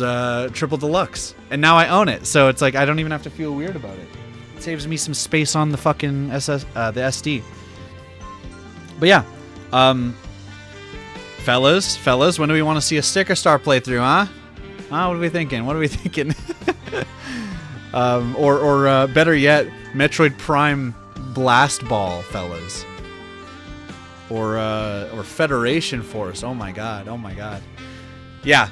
Triple Deluxe. And now I own it, so it's like I don't even have to feel weird about it. It saves me some space on the fucking the SD. But yeah, fellas, when do we want to see a Sticker Star playthrough, huh? What are we thinking? Or better yet, Metroid Prime Blast Ball, fellas. Or Federation Force. Oh my god. Yeah.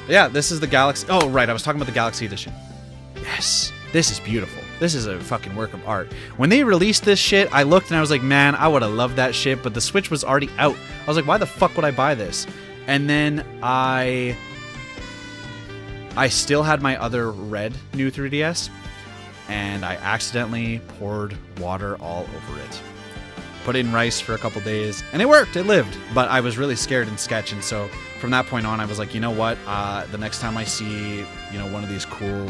Yeah, this is the Galaxy. Oh, right, I was talking about the Galaxy Edition. Yes. This is beautiful. This is a fucking work of art. When they released this shit, I looked and I was like, man, I would have loved that shit, but the Switch was already out. I was like, why the fuck would I buy this? And then I still had my other red new 3DS, and I accidentally poured water all over it. Put in rice for a couple days, and it worked. It lived. But I was really scared in Sketch, and so from that point on, I was like, you know what? The next time I see, one of these cool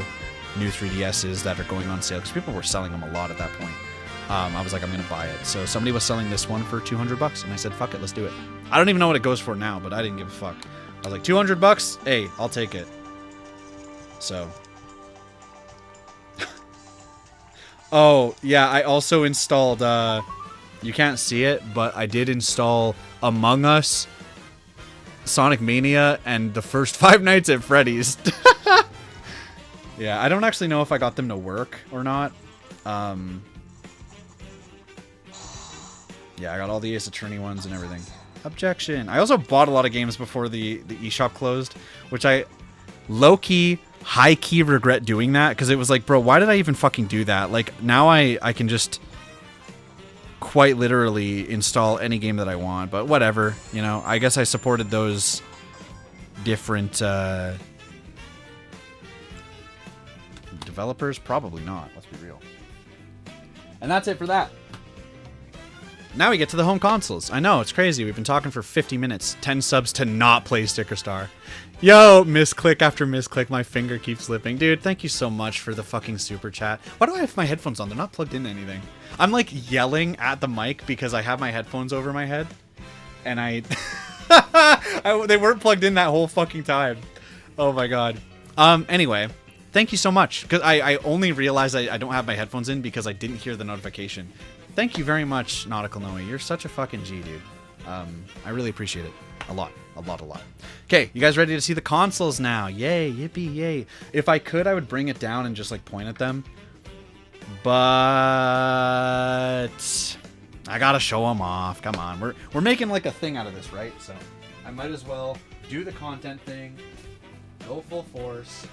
new 3DSs that are going on sale, because people were selling them a lot at that point, I was like, I'm going to buy it. So somebody was selling this one for $200, and I said, fuck it, let's do it. I don't even know what it goes for now, but I didn't give a fuck. I was like, $200? Hey, I'll take it. So. Oh, yeah, I also installed, you can't see it, but I did install Among Us, Sonic Mania, and the first Five Nights at Freddy's. Yeah, I don't actually know if I got them to work or not. Yeah, I got all the Ace Attorney ones and everything. Objection. I also bought a lot of games before the eShop closed, which I low-key, high-key regret doing that, because it was like, bro, why did I even fucking do that? Like, now I can just quite literally install any game that I want, but whatever, I guess I supported those different developers. Probably not, let's be real. And that's it for that. Now we get to the home consoles. I know, it's crazy. We've been talking for 50 minutes. 10 subs to not play Sticker Star. Yo, misclick after misclick. My finger keeps slipping. Dude, thank you so much for the fucking super chat. Why do I have my headphones on? They're not plugged into anything. I'm like yelling at the mic because I have my headphones over my head. And they weren't plugged in that whole fucking time. Oh my god. Anyway, thank you so much. Because I only realized I don't have my headphones in because I didn't hear the notification. Thank you very much, Nautical Noe. You're such a fucking G, dude. I really appreciate it. A lot. Okay, you guys ready to see the consoles now? Yay, yippee, yay. If I could, I would bring it down and just, like, point at them. But I gotta show them off. Come on. We're making, like, a thing out of this, right? So I might as well do the content thing. Go full force.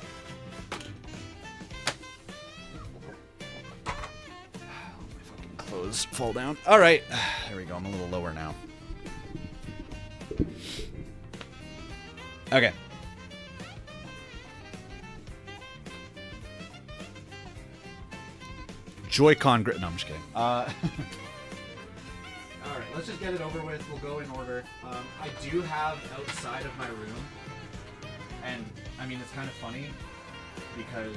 Clothes fall down. All right, there we go. I'm a little lower now. Okay. Joy-Con grip. No, I'm just kidding. All right, let's just get it over with. We'll go in order. I do have outside of my room, and I mean it's kind of funny because.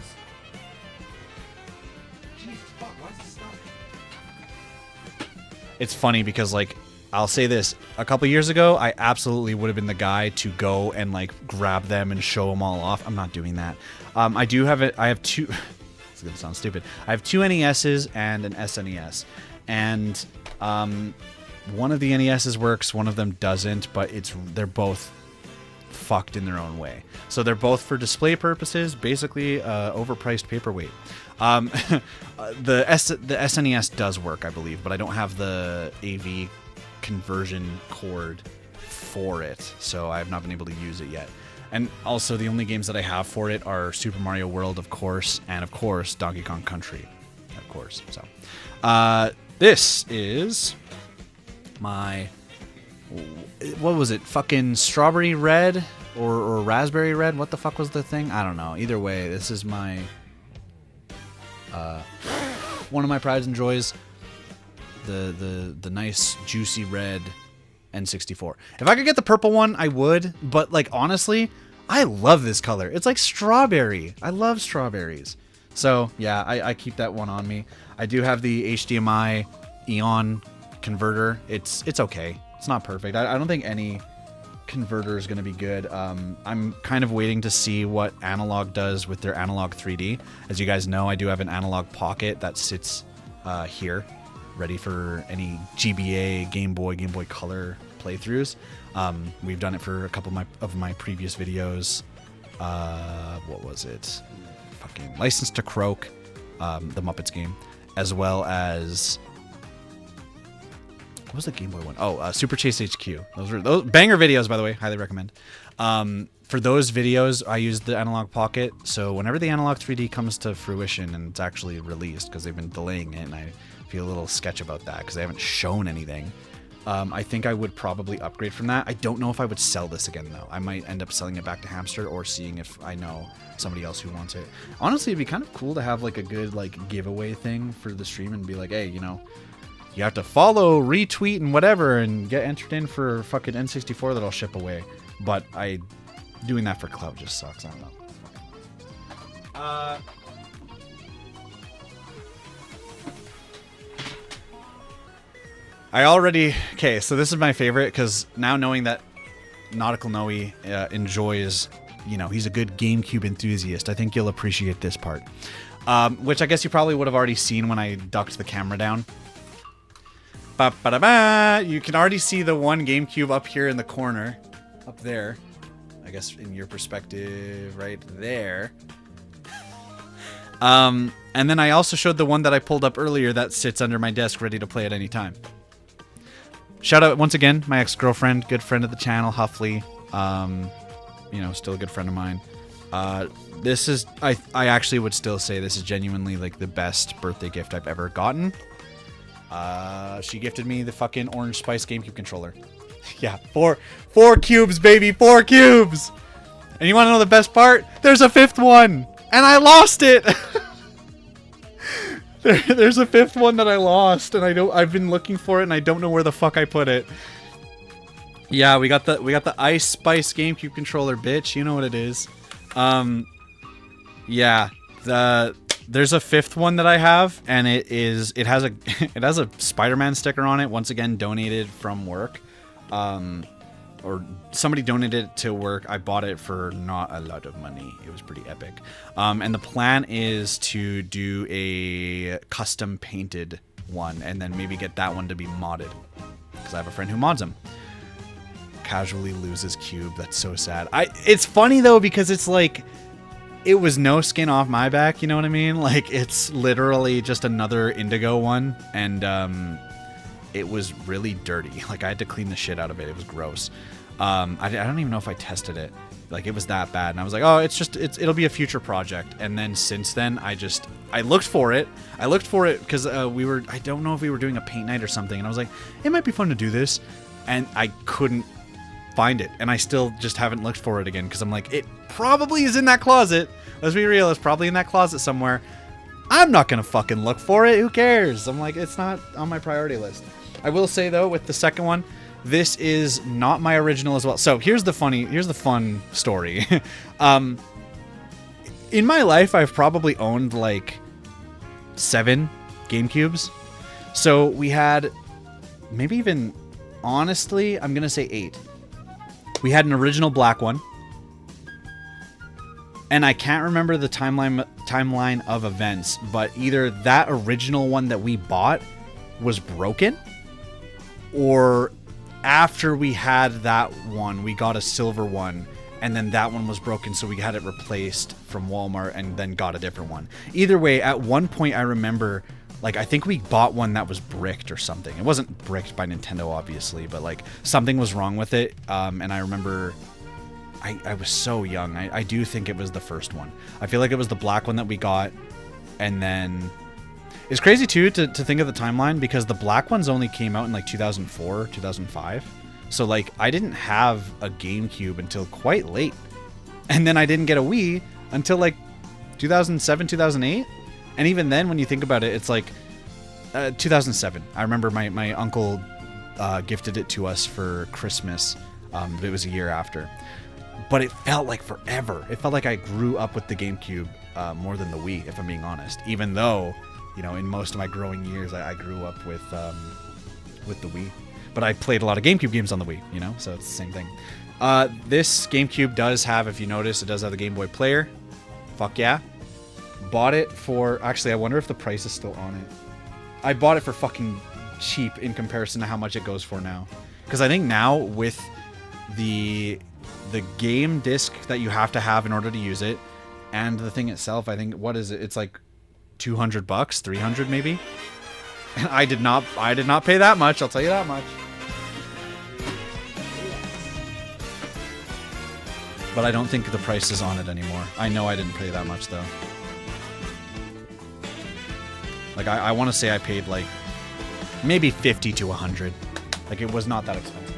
Jesus fuck! Why is this stuff? It's funny because, like, I'll say this: a couple years ago, I absolutely would have been the guy to go and like grab them and show them all off. I'm not doing that. I do have it. I have two. It's gonna sound stupid. I have two NESs and an SNES, and one of the NESs works, one of them doesn't. But they're both fucked in their own way. So they're both for display purposes, basically overpriced paperweight. The SNES does work, I believe, but I don't have the AV conversion cord for it, so I have not been able to use it yet. And also the only games that I have for it are Super Mario World, of course, and of course Donkey Kong Country, of course. So this is my, what was it, fucking strawberry red or raspberry red? What the fuck was the thing? I don't know. Either way, this is my one of my prides and joys. The nice juicy red N64. If I could get the purple one, I would, but like honestly, I love this color. It's like strawberry. I love strawberries. So yeah, I keep that one on me. I do have the HDMI Eon converter. It's okay. It's not perfect. I don't think any converter is going to be good. I'm kind of waiting to see what Analog does with their Analog 3D. As you guys know, I do have an Analog Pocket that sits here, ready for any GBA, Game Boy Color playthroughs. We've done it for a couple of my previous videos. What was it? Fucking License to Croak, the Muppets game, as well as, what was the Game Boy one? Oh, Super Chase HQ. Those banger videos, by the way. Highly recommend. For those videos, I used the Analog Pocket. So whenever the Analog 3D comes to fruition and it's actually released, because they've been delaying it, and I feel a little sketch about that because they haven't shown anything. I think I would probably upgrade from that. I don't know if I would sell this again though. I might end up selling it back to Hamster or seeing if I know somebody else who wants it. Honestly, it'd be kind of cool to have like a good like giveaway thing for the stream and be like, hey, you know, you have to follow, retweet, and whatever, and get entered in for fucking N64 that I'll ship away. But doing that for clout just sucks. I don't know. Okay, so this is my favorite because now knowing that Nautical Noe enjoys, you know, he's a good GameCube enthusiast, I think you'll appreciate this part. Which I guess you probably would have already seen when I ducked the camera down. Ba-ba-da-ba! You can already see the one GameCube up here in the corner. Up there. I guess in your perspective, right there. And then I also showed the one that I pulled up earlier that sits under my desk ready to play at any time. Shout out once again, my ex-girlfriend, good friend of the channel, Huffley. You know, still a good friend of mine. This is, I actually would still say this is genuinely like the best birthday gift I've ever gotten. She gifted me the fucking Orange Spice GameCube controller. Yeah, four cubes, baby, 4 cubes. And you want to know the best part? There's a 5th one, and I lost it. There's a 5th one that I lost, and I've been looking for it, and I don't know where the fuck I put it. Yeah, we got the Ice Spice GameCube controller, bitch. You know what it is. Yeah, there's a 5th one that I have, and it has a Spider-Man sticker on it. Once again, donated from work. Or somebody donated it to work. I bought it for not a lot of money. It was pretty epic. And the plan is to do a custom painted one and then maybe get that one to be modded. Because I have a friend who mods them. Casually loses cube. That's so sad. It's funny though because it's like, it was no skin off my back. You know what I mean? Like it's literally just another Indigo one. And it was really dirty. Like I had to clean the shit out of it. It was gross. I don't even know if I tested it. Like it was that bad. And I was like, oh, it'll be a future project. And then since then, I looked for it. I looked for it because I don't know if we were doing a paint night or something. And I was like, it might be fun to do this. And I couldn't find it. And I still just haven't looked for it again because I'm like, it probably is in that closet. Let's be real. It's probably in that closet somewhere. I'm not going to fucking look for it. Who cares? I'm like, it's not on my priority list. I will say though, with the second one, this is not my original as well. So here's the fun story. In my life, I've probably owned like 7 GameCubes. So we had maybe even honestly, I'm going to say 8. We had an original black one. And I can't remember the timeline of events, but either that original one that we bought was broken, or after we had that one, we got a silver one, and then that one was broken, so we had it replaced from Walmart and then got a different one. Either way, at one point I remember, like, I think we bought one that was bricked or something. It wasn't bricked by Nintendo, obviously, but like something was wrong with it. And I remember I was so young. I do think it was the first one. I feel like it was the black one that we got, and then it's crazy too to think of the timeline, because the black ones only came out in like 2004, 2005. So like I didn't have a GameCube until quite late. And then I didn't get a Wii until like 2007, 2008. And even then, when you think about it, it's like 2007. I remember my uncle gifted it to us for Christmas. But it was a year after. But it felt like forever. It felt like I grew up with the GameCube more than the Wii, if I'm being honest. Even though, you know, in most of my growing years, I grew up with the Wii. But I played a lot of GameCube games on the Wii, you know, so it's the same thing. This GameCube does have, if you notice, it does have the Game Boy Player. Fuck yeah. Bought it for, actually, I wonder if the price is still on it. I bought it for fucking cheap in comparison to how much it goes for now. Because I think now with the game disc that you have to have in order to use it, and the thing itself, I think, what is it? It's like $200, $300 maybe. And I did not pay that much. I'll tell you that much. But I don't think the price is on it anymore. I know I didn't pay that much though. Like I want to say I paid like maybe 50 to 100. Like it was not that expensive.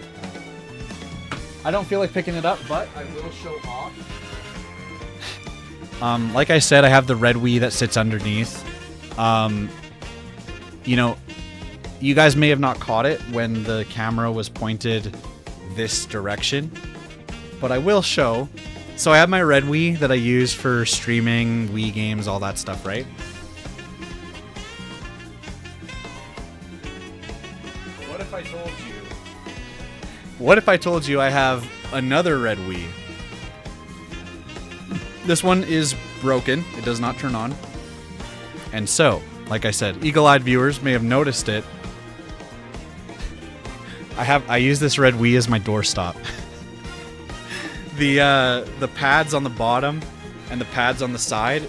I don't feel like picking it up, but I will show off. Like I said, I have the red Wii that sits underneath. You know, you guys may have not caught it when the camera was pointed this direction, but I will show. So I have my red Wii that I use for streaming, Wii games, all that stuff, right? What if I told you I have another red Wii? This one is broken. It does not turn on. And so, like I said, eagle-eyed viewers may have noticed it. I use this red Wii as my doorstop. The pads on the bottom and the pads on the side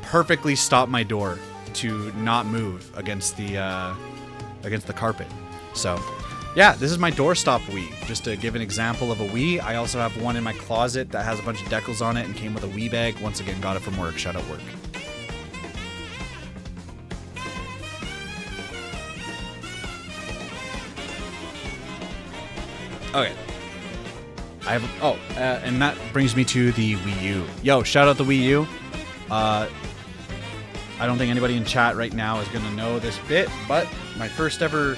perfectly stop my door to not move against the carpet. So, yeah, this is my doorstop Wii. Just to give an example of a Wii, I also have one in my closet that has a bunch of decals on it and came with a Wii bag. Once again, got it from work. Shout out work. Okay. And that brings me to the Wii U. Yo, shout out the Wii U. I don't think anybody in chat right now is gonna know this bit, but my first ever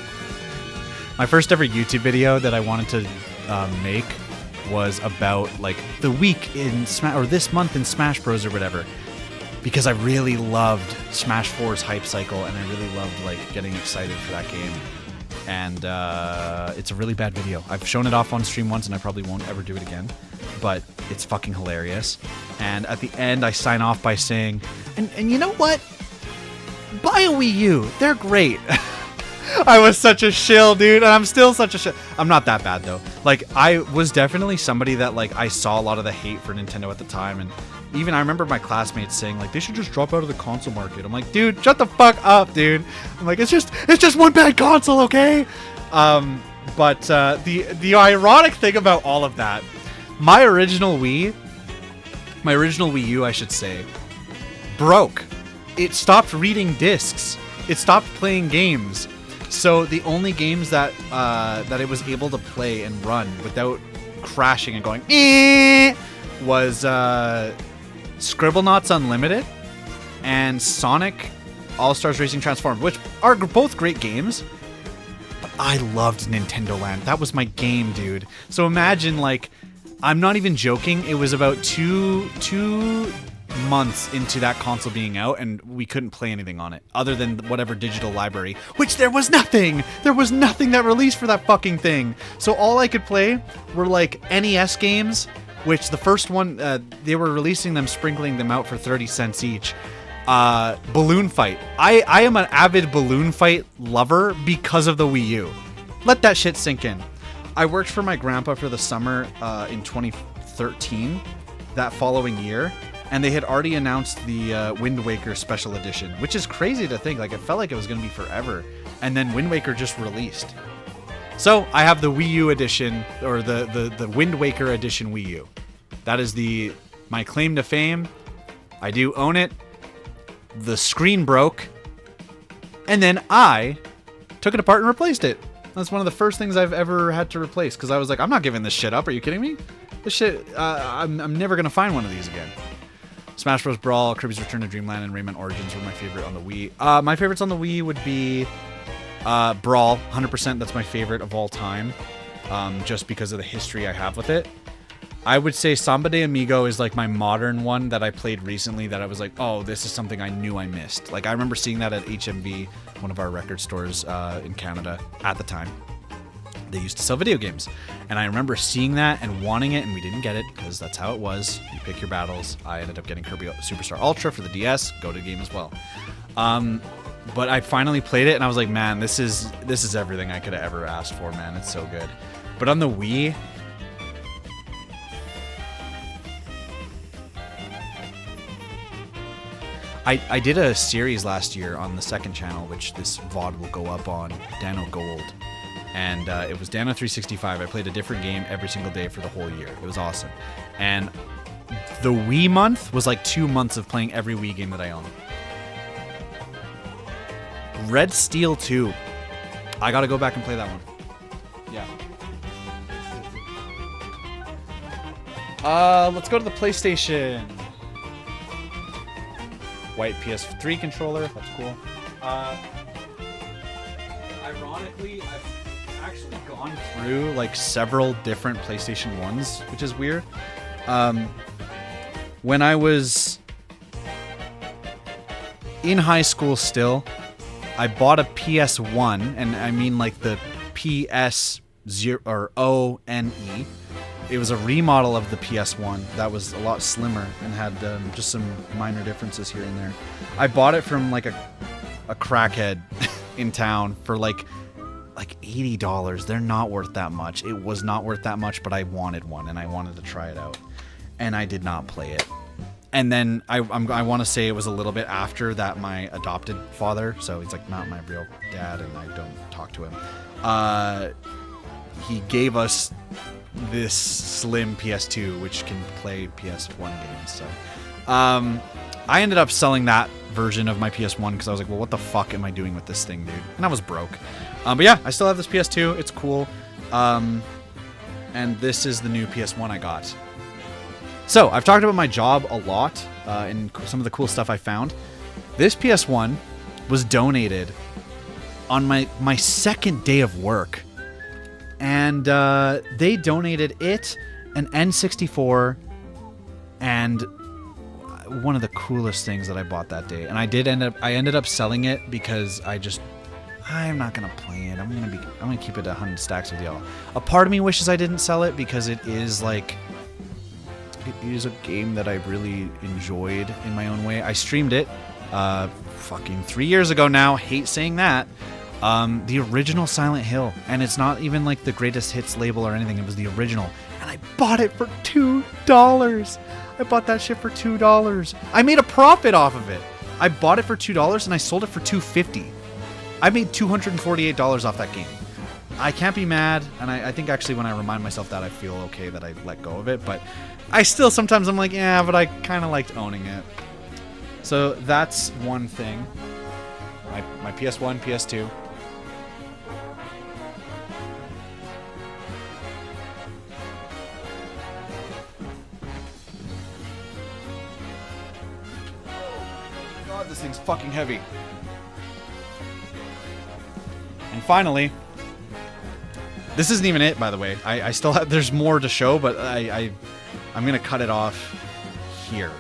YouTube video that I wanted to make was about like the week in or this month in Smash Bros or whatever, because I really loved Smash 4's hype cycle and I really loved like getting excited for that game. And it's a really bad video. I've shown it off on stream once and I probably won't ever do it again, but it's fucking hilarious. And at the end I sign off by saying, and you know what? Buy a Wii U. They're great. I was such a shill, dude, and I'm still such a shill. I'm not that bad though. Like I was definitely somebody that like I saw a lot of the hate for Nintendo at the time, and even I remember my classmates saying like they should just drop out of the console market. I'm like, dude, shut the fuck up, dude. I'm like, it's just one bad console, okay? But the ironic thing about all of that, my original Wii U, I should say, broke. It stopped reading discs. It stopped playing games. So the only games that it was able to play and run without crashing and going was Scribblenauts Unlimited and Sonic All-Stars Racing Transformed, which are both great games. But I loved Nintendo Land. That was my game, dude. So imagine, like, I'm not even joking. It was about two months into that console being out, and we couldn't play anything on it other than whatever digital library, which there was nothing. There was nothing that released for that fucking thing. So all I could play were like NES games, which the first one, they were releasing them, sprinkling them out for 30 cents each. Balloon Fight. I am an avid Balloon Fight lover because of the Wii U. Let that shit sink in. I worked for my grandpa for the summer in 2013, that following year, and they had already announced the Wind Waker Special Edition, which is crazy to think. Like, it felt like it was going to be forever, and then Wind Waker just released. So I have the Wii U edition, or the Wind Waker edition Wii U. That is my claim to fame. I do own it. The screen broke, and then I took it apart and replaced it. That's one of the first things I've ever had to replace, because I was like, I'm not giving this shit up. Are you kidding me? This shit, I'm never going to find one of these again. Smash Bros. Brawl, Kirby's Return to Dreamland, and Rayman Origins were my favorite on the Wii. My favorites on the Wii would be Brawl, 100%. That's my favorite of all time, just because of the history I have with it. I would say Samba de Amigo is like my modern one that I played recently that I was like, oh, this is something I knew I missed. Like, I remember seeing that at HMV, one of our record stores in Canada at the time. They used to sell video games. And I remember seeing that and wanting it, and we didn't get it because that's how it was. You pick your battles. I ended up getting Kirby Superstar Ultra for the DS. Go to game as well. But I finally played it, and I was like, man, this is everything I could have ever asked for, man. It's so good. But on the Wii... I did a series last year on the second channel, which this VOD will go up on, DANNO Gold. And it was DANNO 365. I played a different game every single day for the whole year. It was awesome. And the Wii month was like 2 months of playing every Wii game that I own. Red Steel 2. I gotta go back and play that one. Yeah. Let's go to the PlayStation. White PS3 controller. That's cool. Ironically, I've actually gone through like several different PlayStation 1s, which is weird. When I was in high school still, I bought a PS1, and I mean like the PS0 or O-N-E. It was a remodel of the PS1 that was a lot slimmer and had just some minor differences here and there. I bought it from like a crackhead in town for like $80. They're not worth that much. It was not worth that much, but I wanted one and I wanted to try it out. And I did not play it. And then I want to say it was a little bit after that my adopted father, so he's like not my real dad and I don't talk to him. He gave us this slim PS2, which can play PS1 games. So I ended up selling that version of my PS1 because I was like, well, what the fuck am I doing with this thing, dude? And I was broke. But yeah, I still have this PS2. It's cool. And this is the new PS1 I got. So I've talked about my job a lot and some of the cool stuff I found. This PS1 was donated on my second day of work. And they donated it, an N64, and one of the coolest things that I bought that day. And I ended up selling it because I'm not gonna play it. I'm gonna keep it 100 stacks with y'all. A part of me wishes I didn't sell it because it is a game that I really enjoyed in my own way. I streamed it fucking 3 years ago now. Hate saying that. The original Silent Hill, and it's not even like the greatest hits label or anything. It was the original, and I bought it for $2. I bought that shit for $2. I made a profit off of it. I bought it for $2 and I sold it for $2.50. I made $248 off that game. I can't be mad, and I think actually when I remind myself that, I feel okay that I let go of it, but I still sometimes I'm like, yeah, but I kind of liked owning it. So that's one thing. My PS1, PS2. God, this thing's fucking heavy. And finally, this isn't even it, by the way. I still have, there's more to show, but I'm gonna cut it off here.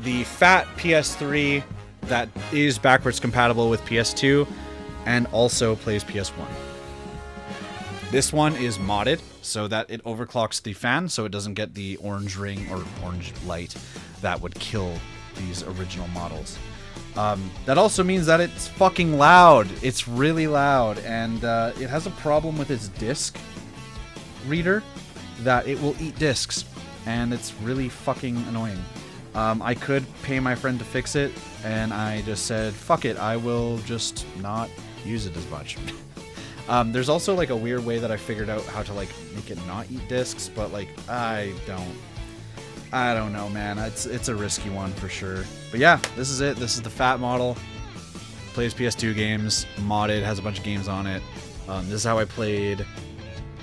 the fat PS3 that is backwards compatible with PS2 and also plays PS1. This one is modded so that it overclocks the fan so it doesn't get the orange ring or orange light that would kill these original models. That also means that it's fucking loud. It's really loud, and it has a problem with its disc reader that it will eat discs, and it's really fucking annoying. I could pay my friend to fix it, and I just said, fuck it, I will just not use it as much. There's also like a weird way that I figured out how to like make it not eat discs, but like I don't know, man. It's a risky one for sure. But yeah, this is it. This is the fat model. Plays PS2 games, modded, has a bunch of games on it. This is how I played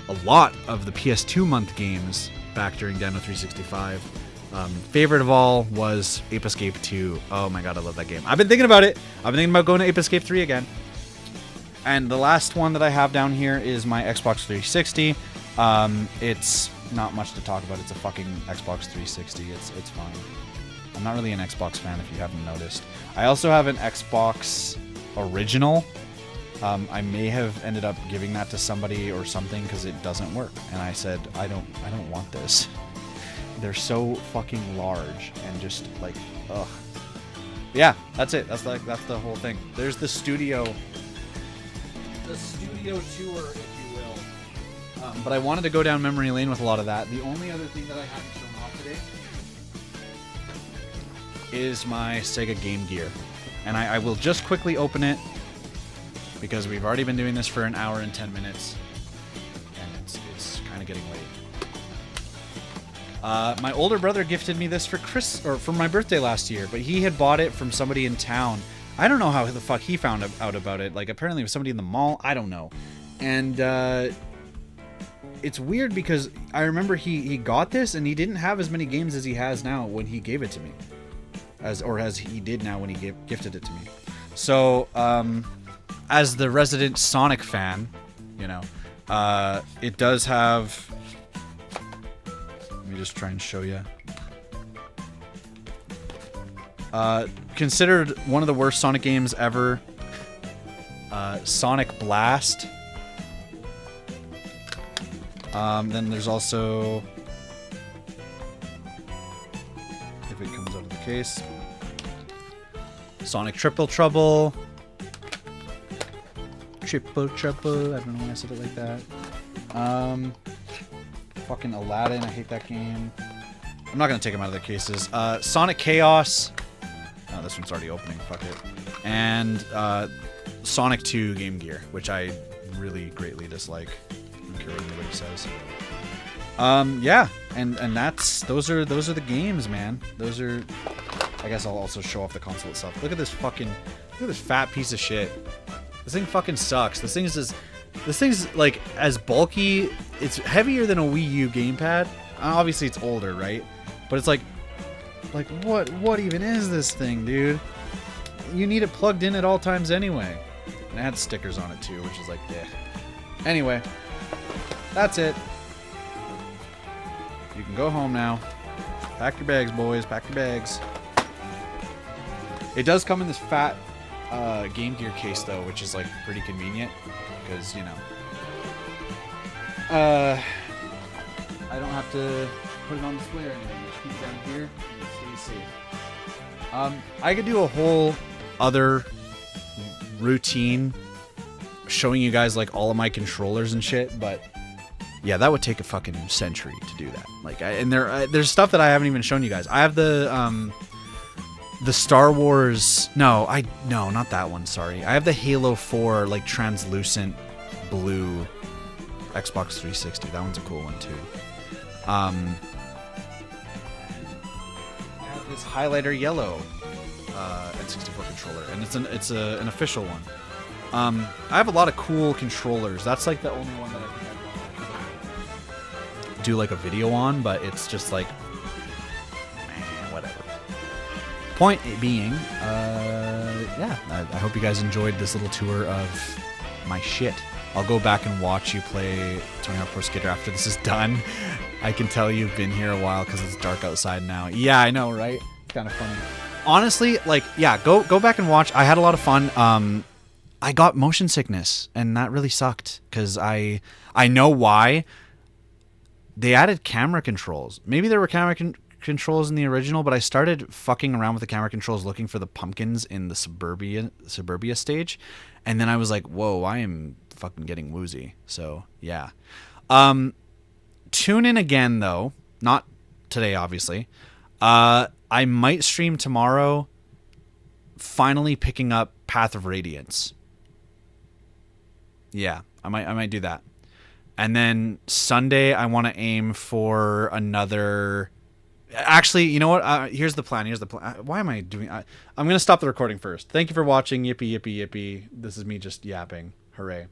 a lot of the PS2 month games back during DANNO 365. Favorite of all was Ape Escape 2. Oh my god, I love that game. I've been thinking about it. I've been thinking about going to Ape Escape 3 again. And the last one that I have down here is my Xbox 360. It's not much to talk about. It's a fucking Xbox 360. It's fine. I'm not really an Xbox fan if you haven't noticed. I also have an Xbox original. I may have ended up giving that to somebody or something because it doesn't work. And I said, I don't want this. They're so fucking large and just like, ugh. Yeah, that's it. That's the whole thing. There's the studio tour, if you will. But I wanted to go down memory lane with a lot of that. The only other thing that I haven't shown off today is my Sega Game Gear. And I will just quickly open it because we've already been doing this for an hour and 10 minutes. And it's kind of getting late. My older brother gifted me this for my birthday last year, but he had bought it from somebody in town. I don't know how the fuck he found out about it. Like, apparently it was somebody in the mall. I don't know. And it's weird because I remember he got this and he didn't have as many games as he has now when he gave it to me. As he did now when he gifted it to me. So, as the resident Sonic fan, you know, it does have... Let me just try and show you. Considered one of the worst Sonic games ever. Sonic Blast. Then there's also, if it comes out of the case, Sonic Triple Trouble. Triple Trouble. I don't know why I said it like that. Fucking Aladdin. I hate that game. I'm not gonna take them out of their cases. Sonic Chaos. Oh, this one's already opening. Fuck it. And Sonic 2 Game Gear, which I really greatly dislike. I don't care what anybody says. Yeah, and those are the games, man. Those are. I guess I'll also show off the console itself. Look at this fat piece of shit. This thing fucking sucks. This thing's like as bulky. It's heavier than a Wii U gamepad. Obviously, it's older, right? But it's like what even is this thing, dude? You need it plugged in at all times anyway. And it had stickers on it too, which is like, yeah. Anyway, that's it. You can go home now. Pack your bags, boys. Pack your bags. It does come in this fat Game Gear case, though, which is like pretty convenient because, you know, I don't have to put it on display or anything. Just keep it down here and stay safe. I could do a whole other routine showing you guys like all of my controllers and shit, but yeah, that would take a fucking century to do that. Like, there's stuff that I haven't even shown you guys. I have the Star Wars. No, not that one. Sorry, I have the Halo 4 like translucent blue Xbox 360. That one's a cool one too. I have this highlighter yellow N64 controller, and it's an official one. I have a lot of cool controllers. That's like the only one that I think I do like a video on, but it's just like, man, whatever. Point being, yeah, I hope you guys enjoyed this little tour of my shit. I'll go back and watch you play Tony Hawk Pro Skater after this is done. I can tell you've been here a while because it's dark outside now. Yeah, I know, right? kind of funny. Honestly, like, yeah, go back and watch. I had a lot of fun. I got motion sickness, and that really sucked because I know why. They added camera controls. Maybe there were camera controls in the original, but I started fucking around with the camera controls looking for the pumpkins in the suburbia stage, and then I was like, whoa, I am fucking getting woozy. So yeah. Tune in again though, not today obviously. I might stream tomorrow, finally picking up Path of Radiance. Yeah, I might do that. And then Sunday, I want to aim for another. Actually, you know what? Here's the plan. Why am I doing? I'm going to stop the recording first. Thank you for watching. Yippee, yippee, yippee. This is me just yapping. Hooray.